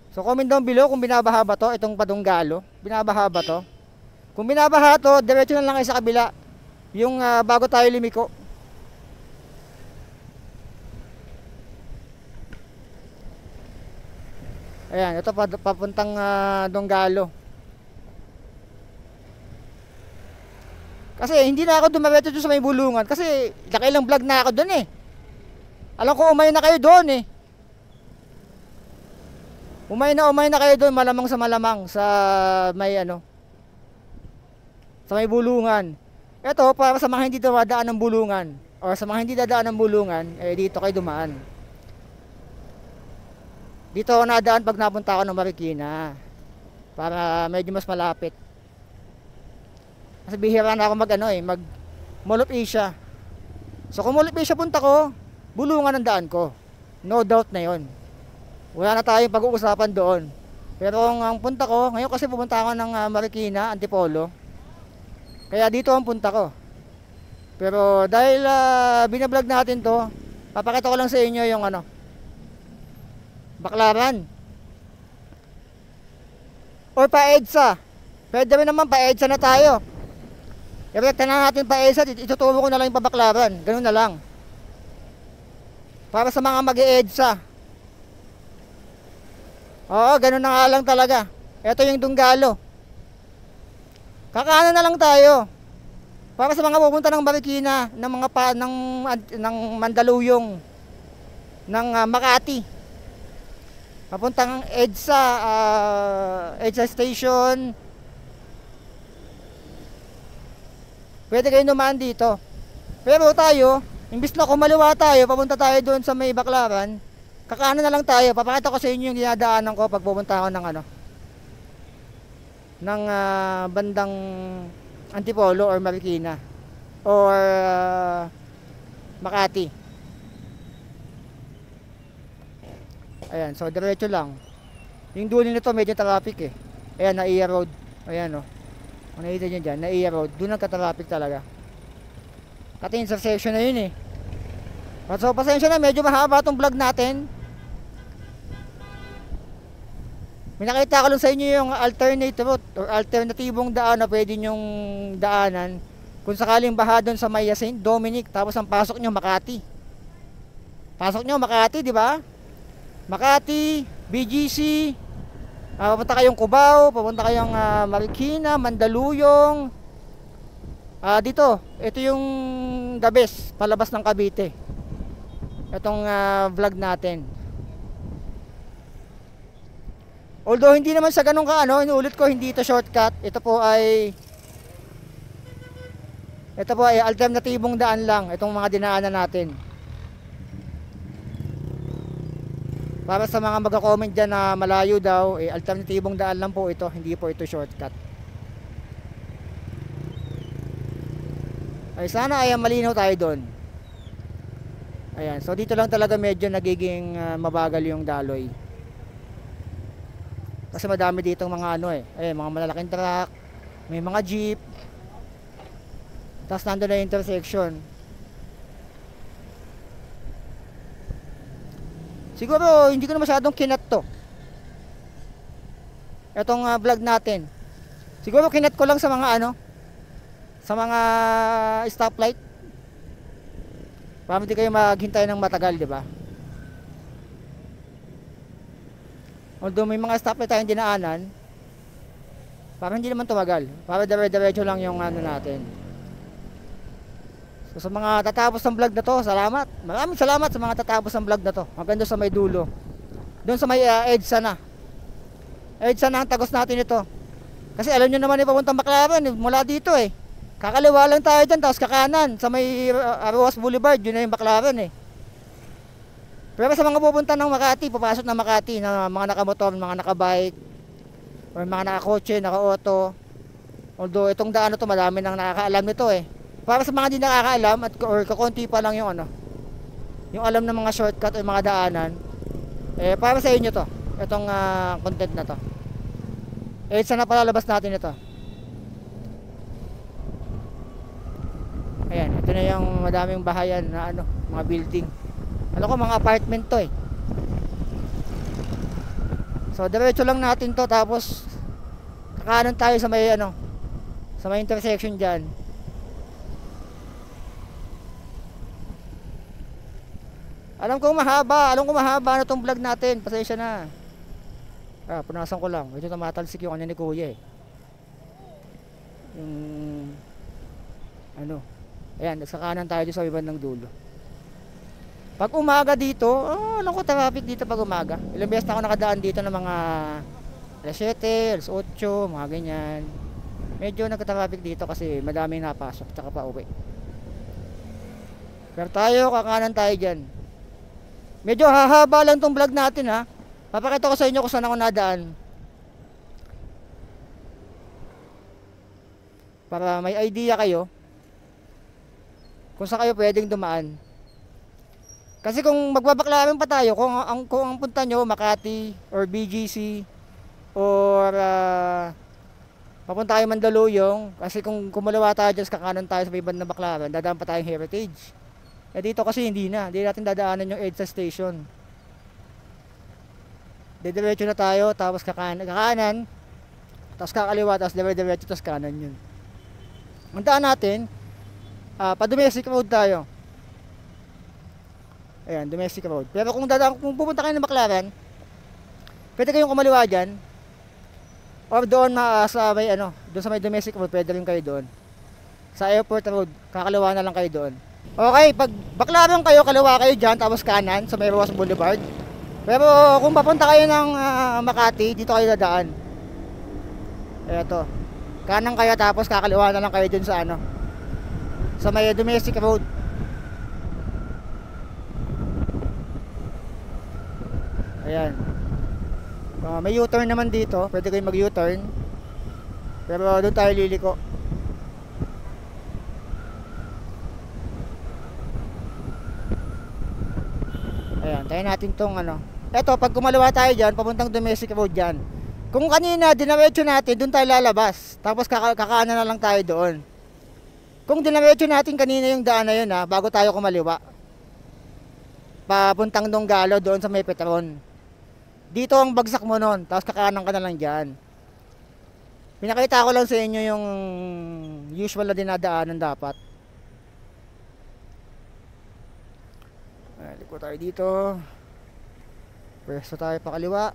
So comment down below kung binabaha ba to, itong Padunggalo. Binabaha ba to? Kung binabaha to, diretso na lang kayo sa kabila. Yung bago tayo lumiko. Ayan, ito papuntang Dunggalo. Kasi hindi na ako dumiretso doon sa may bulungan kasi nakailang vlog na ako doon eh. Alam ko umay na kayo doon eh. Umay na kayo doon, malamang sa may sa may bulungan. Ito para sa mga hindi dadaan ng bulungan o sa mga hindi dadaan ng bulungan, dito kayo dumaan. Dito ako nadaan pag napunta ako ng Marikina para medyo mas malapit. Kasi bihira na ako mag Mall of Asia. So kung Mall of Asia punta ko, bulungan ang daan ko. No doubt na yon. Wala na tayong pag-uusapan doon. Pero ang punta ko, ngayon kasi pupunta ako ng Marikina, Antipolo. Kaya dito ang punta ko. Pero dahil binablog natin to, papakita ko lang sa inyo yung Baklaran. Or pa-EDSA. Pwede rin naman pa-EDSA na tayo. I-recta na natin pa-EDSA, ituturo ko na lang yung pabaklaran. Ganun na lang. Para sa mga mag-EDSA. Oo, ganun na nga lang talaga. Ito yung Dunggalo. Kakanan na lang tayo. Para sa mga pupunta ng Marikina, ng Mandaluyong, ng Makati. Papuntang EDSA, EDSA Station. Pwede kayo dumaan dito. Pero tayo, imbis na kumaliwa tayo, papunta tayo doon sa may Baklaran, kakanan na lang tayo. Papakita ko sa inyo yung dinadaanan ko pag pupunta ako ng bandang Antipolo or Marikina or Makati. Ayan, so diretso lang. Yung dulo nito medyo traffic eh. Ayan, Naiya Road. Ayan kung nakita nyo dyan, Naiya Road. Doon nagka-traffic talaga. Kasi intersection na yun eh. So pasensya na, medyo mahaba itong vlog natin. Minakita ko lang sa inyo yung alternate route or alternatibong daan na pwede nyong daanan kung sakaling baha doon sa Maya St. Dominic, tapos ang pasok nyo Makati. Pasok nyo Makati, di ba? Makati, BGC, papunta kayong Cubao, papunta kayong Marikina, Mandaluyong. Dito, ito yung the best, palabas ng Cavite. Itong vlog natin. Although hindi naman sa ganun inuulit ko, hindi ito shortcut. Ito po ay alternatibong daan lang, itong mga dinaanan natin. Para sa mga magko-comment dyan na malayo daw, alternatibong daan lang po ito, hindi po ito shortcut. Ay sana ay malinaw tayo doon. Ayan, so dito lang talaga medyo nagiging mabagal yung daloy. Kasi madami ditong mga mga malalaking truck, may mga jeep. Tapos nandun na yung intersection. Siguro hindi ko na masyadong kinat to. Etong vlog natin. Siguro kinat ko lang sa mga sa mga stoplight para hindi kayo maghintay ng matagal, di ba? Although may mga stoplight tayong dinaanan, para hindi naman tumagal, para dire-diretso lang yung ano natin. So sa mga tatapos ng vlog na to, salamat. Maraming salamat sa mga tatapos ng vlog na to. Hanggang doon sa may dulo. Doon sa may EDSA na. EDSA na ang tagos natin ito. Kasi alam nyo naman papuntang Baclaran, mula dito eh. Kakaliwa lang tayo dyan, tapos kakanan. Sa may Rojas Boulevard, yun na yung Baclaran eh. Pero sa mga pupunta ng Makati, papasok ng Makati, na mga nakamotor, mga nakabike, or mga nakakotse, naka-auto. Although itong daan na to, marami nang nakakaalam nito eh. Para sa mga hindi nakakaalam at or kakonti pa lang yung ano, yung alam ng mga shortcut o mga daanan, eh para sa inyo to, itong content na to. Eh sana palalabas natin ito. Ayan, ito na yung madaming bahayan na ano, mga building. Ano ko, mga apartment to eh. So diretso lang natin to, tapos kakanan tayo sa may ano, sa may intersection diyan. Alam kong mahaba na tong vlog natin. Pasensya na. Punasan ko lang. Medyo tumatalsik yung kanya ni Kuya eh. Yung ano. Ayan, nasa kanan tayo dito sa ibang dulo. Pag umaga dito, alam ko traffic dito pag umaga. Ilang beses na ako nakadaan dito ng mga alas 7, alas 8, mga ganyan. Medyo nagka-traffic dito kasi madaming napasok tsaka pa uwi. Pero tayo, kakanan tayo dyan. Medyo hahaba lang tong vlog natin ha. Papakita ko sa inyo kung saan ako nadaan, para may idea kayo kung saan kayo pwedeng dumaan. Kasi kung magbabaklaran pa tayo, kung ang punta nyo Makati or BGC or papunta kayo Mandaluyong, kasi kung kumalawa tayo dyan, kakanan tayo sa ibang na Baclaran, dadaan pa tayong Heritage. Eh dito kasi hindi natin dadaanan yung EDSA station. Diretso na tayo, tapos kakanan, tapos kakaliwa, tapos diretso, tapos kanan yun. Ang daan natin, pa domestic road tayo. Ayan, domestic road. Pero kung pupunta kayo ng Baclaran, pwede kayong kumaliwa dyan, or doon sa may ano, doon sa may domestic road, pwede rin kayo doon. Sa airport road, kakaliwa na lang kayo doon. Okay, pag Baclaran kayo, kaliwa kayo dyan, tapos kanan sa may Rojas Boulevard. Pero kung papunta kayo ng Makati, dito kayo dadaan. Eto, kanan kayo, tapos kakaliwa na lang kayo dun sa ano, sa may domestic road. Ayan. May U-turn naman dito, pwede kayong mag U-turn. Pero doon tayo liliko. Ayan, tayo natin tong ano. Eto, pag kumaliwa tayo dyan, papuntang domestic road dyan. Kung kanina, dinaretso natin, doon tayo lalabas. Tapos kakaanan na lang tayo doon. Kung dinaretso natin kanina yung daan na yun bago tayo kumaliwa, papuntang Donggalo, doon sa may Petron. Dito ang bagsak mo nun, tapos kakaanan ka na lang dyan. Pinakita ko lang sa inyo yung usual na dinadaanan dapat. Liko tayo dito. Pwesto tayo pa kaliwa.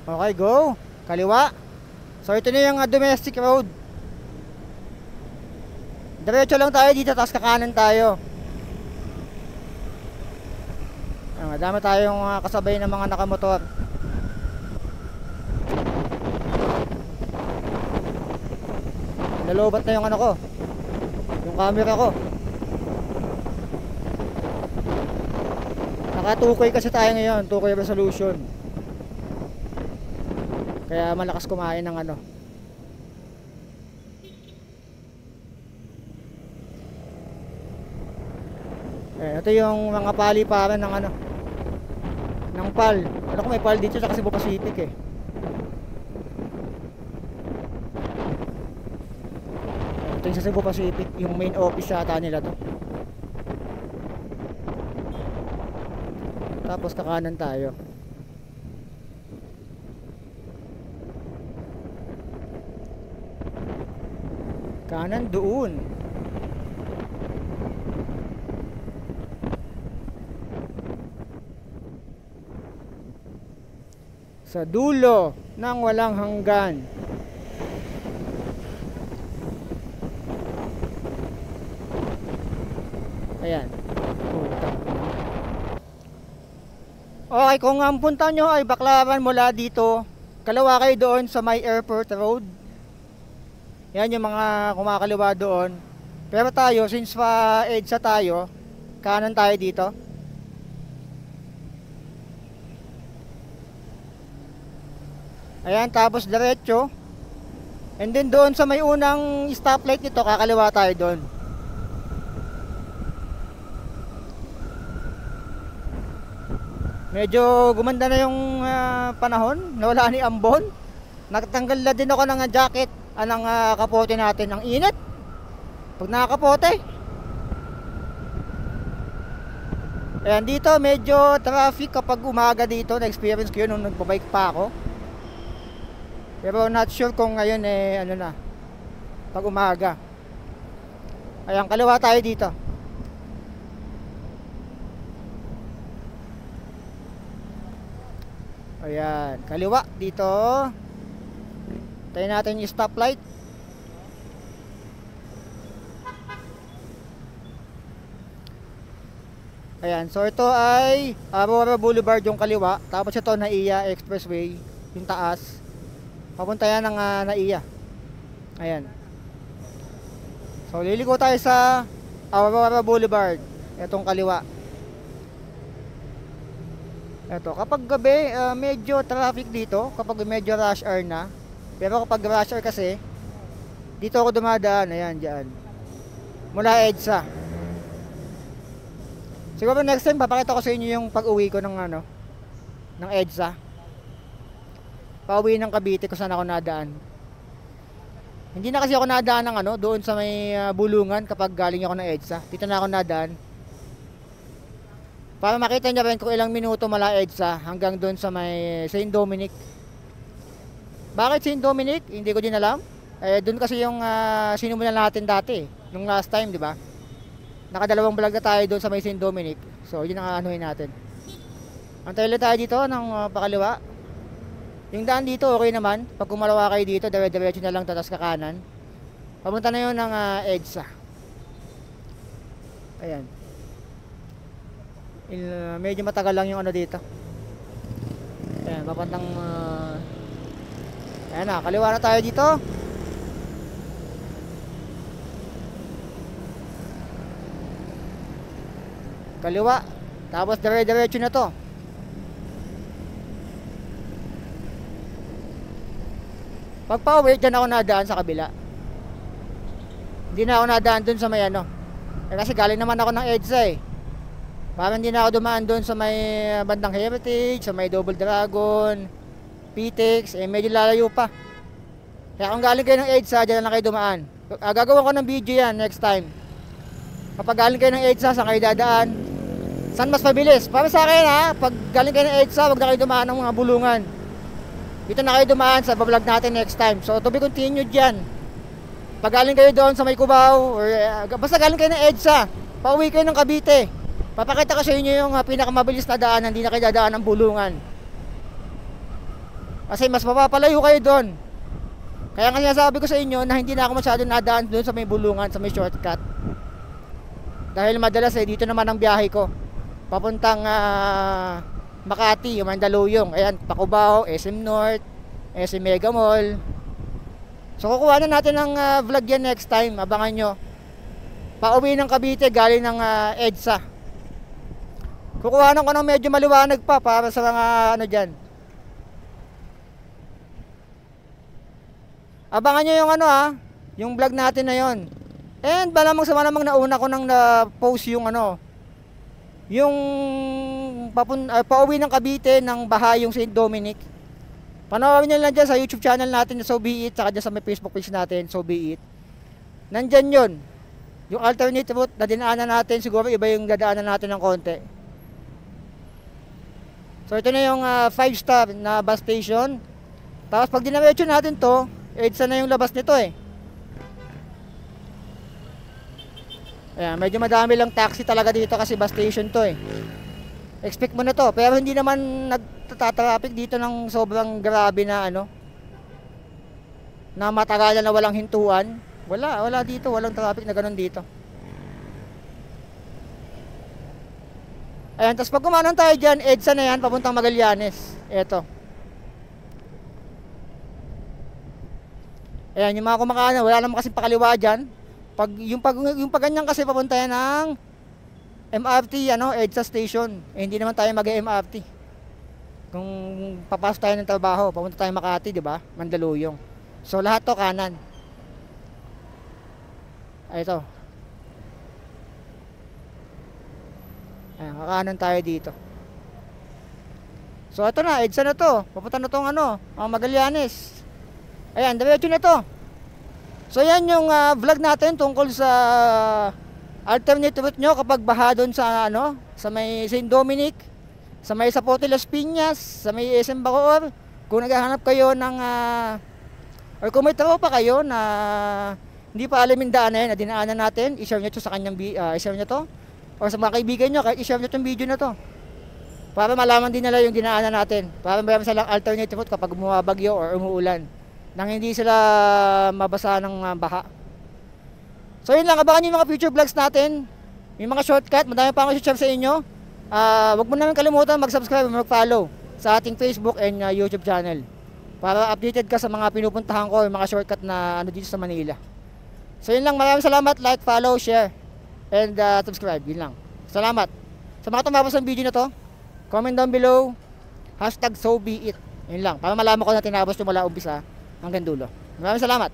Okay, go. Kaliwa. So ito na yung domestic road. Diretso lang tayo dito, tapos kakanan tayo. Madami tayong kasabay ng mga nakamotor. Nalobat na yung ano ko, yung camera ko. Naka-2K kasi tayo ngayon, 2K resolution. Kaya malakas kumain ng ano. Ito yung mga paliparan ng ano, ng PAL. Ano kung may PAL dito sa Cebu Pacific eh. Ito yung sa Cebu Pacific, yung main office yata nila to. Tapos kakanan tayo. Kanan doon. Sa dulo ng walang hanggan. Ayan. Okay, kung ang punta nyo ay Baclaran mula dito, kaliwa kayo doon sa may airport road. Yan yung mga kumakaliwa doon. Pero tayo, since pa EDSA tayo, kanan tayo dito. Ayan, tapos diretso. And then doon sa may unang stoplight nito, kakaliwa tayo doon. Medyo gumanda na yung panahon, nawala ni ambon. Nagtanggal na din ako ng jacket, ng kapote natin. Ang init pag nakakapote. Ayan, dito medyo traffic kapag umaga dito. Na-experience ko yun nung nagpabike pa ako. Pero not sure kung ngayon ano na, pag umaga. Ayan, kaliwa tayo dito. Ayan, kaliwa dito. Tayo natin yung stoplight. Ayan, so ito ay Aurora Boulevard yung kaliwa. Tapos ito NAIA Expressway, yung taas. Papunta yan ng NAIA. Ayan. So liliko tayo sa Aurora Boulevard. Itong kaliwa. Ito, kapag gabi, medyo traffic dito. Kapag medyo rush hour na. Pero kapag rush hour kasi, dito ako dumadaan. Ayan, dyan. Mula EDSA. Siguro next time, papakita ko sa inyo yung pag-uwi ko ng ng EDSA. Pauwi ng Cavite kung saan ako nadaan. Hindi na kasi ako nadaan ng doon sa may bulungan kapag galing ako ng EDSA. Dito na ako nadaan. Para makita niyo rin kung ilang minuto mula EDSA hanggang doon sa may St. Dominic. Bakit St. Dominic? Hindi ko din alam. Doon kasi yung sinimulan natin dati. Nung last time, di ba? Nakadalawang vlog na tayo doon sa may St. Dominic. So, yun ang anuhin natin. Antay ulit tayo dito ng pakaliwa. Yung daan dito, okay naman. Pag kumalawa kayo dito, dire-diretso na lang tatas ka kanan. Papunta na yun ng EDSA. Ayan. Medyo matagal lang yung dito. Ayan, papuntang ayan na, kaliwa na tayo dito. Kaliwa. Tapos dire-diretso na to. Pag pauwi, dyan ako nadaan sa kabila. Hindi na ako nadaan dun sa may kasi galing naman ako ng EDSA eh. Parang hindi na ako dumaan doon sa may bandang Heritage, sa may Double Dragon, PTEX, medyo lalayo pa. Kaya kung galing kayo ng EDSA, dyan na kayo dumaan. Gagawin ko ng video yan next time. Kapag galing kayo ng EDSA, saan kayo dadaan? Saan mas mabilis? Para sa akin pag galing kayo ng EDSA, wag na kayo dumaan ng mga bulungan. Dito na kayo dumaan sa vlog natin next time. So to be continued dyan. Pag galing kayo doon sa may Cubao, or basta galing kayo ng EDSA, pauwi kayo ng Cavite. Papakita ko sa inyo yung pinakamabilis na daan, hindi na kayo dadaan ng bulungan. Kasi mas mapapalayo kayo doon. Kaya nga sinasabi ko sa inyo na hindi na ako masyado nadaan doon sa may bulungan, sa may shortcut. Dahil madalas dito naman ang biyahe ko. Papuntang Makati, yung Mandaluyong. Ayan, Pacubao, SM North, SM Mega Mall. So kukuha na natin ng vlog yan next time. Abangan nyo. Pauwi ng Cavite galing ng EDSA. Kukuhanan ko ng medyo maliwanag pa para sa mga dyan. Abangan nyo yung yung vlog natin na yon. And malamang sa malamang nauna ko nang na-post yung yung pauwi ng Cavite ng baha yung St. Dominic. Panoorin nyo lang dyan sa YouTube channel natin na So Be It, saka dyan sa may Facebook page natin, So Be It. Nandyan yun. Yung alternate route na dinaanan natin, siguro iba yung dadaanan natin ng konti. So ito na yung 5-star na bus station. Tapos pag dinaretso natin to, EDSA na yung labas nito eh. Ayan, medyo madami lang taxi talaga dito kasi bus station to eh. Expect mo na to, pero hindi naman nagtatraffic dito ng sobrang grabe na ano, na matagalan na walang hintuan. Wala dito, walang traffic na ganun dito. Ayan, tapos pag kumanan tayo dyan, EDSA na yan, papuntang Magallanes. Eto. Ayan, yung mga kumakanan, wala naman kasi pakaliwa dyan. Pag ganyan kasi papunta yan ng MRT, ano, EDSA station. Eh, hindi naman tayo mag-MRT. Kung papasok tayo ng trabaho, papunta tayo Makati, di ba? Mandaluyong. So, lahat to kanan. Ay, ito. Ayan, kakanan tayo dito. So, ito na, EDSA na to. Papunta na tong ano, Magallanes. Ayan, diretso na to. So, yan yung vlog natin tungkol sa alternate route nyo kapag baha doon sa ano, sa may St. Dominic, sa may Zapote Las Piñas, sa may SM Bacoor. Kung naghahanap kayo ng or kung may tropa kayo na hindi pa alam yung daan na yan na dinaanan natin, i-share nyo to sa kanyang i-share nyo to or sa mga kaibigan nyo, i-share nyo tong video na to para malaman din nila yung dinaanan natin, para mayroon silang alternate route kapag bumabagyo or umuulan nang hindi sila mabasa ng baha. So yun lang, abangan yung mga future vlogs natin, yung mga shortcut, madami pa akong share sa inyo. Wag mo naman kalimutan mag-subscribe, mag-follow sa ating Facebook and YouTube channel para updated ka sa mga pinupuntahan ko, yung mga shortcut na ano dito sa Manila. So yun lang, maraming salamat, like, follow, share, and subscribe, yun lang. Salamat. Sa mga tumapos ng video na to, comment down below, #SoBeIt. Yun lang, para malaman ko na tinapos nyo mula umpisa hanggang dulo. Maraming salamat.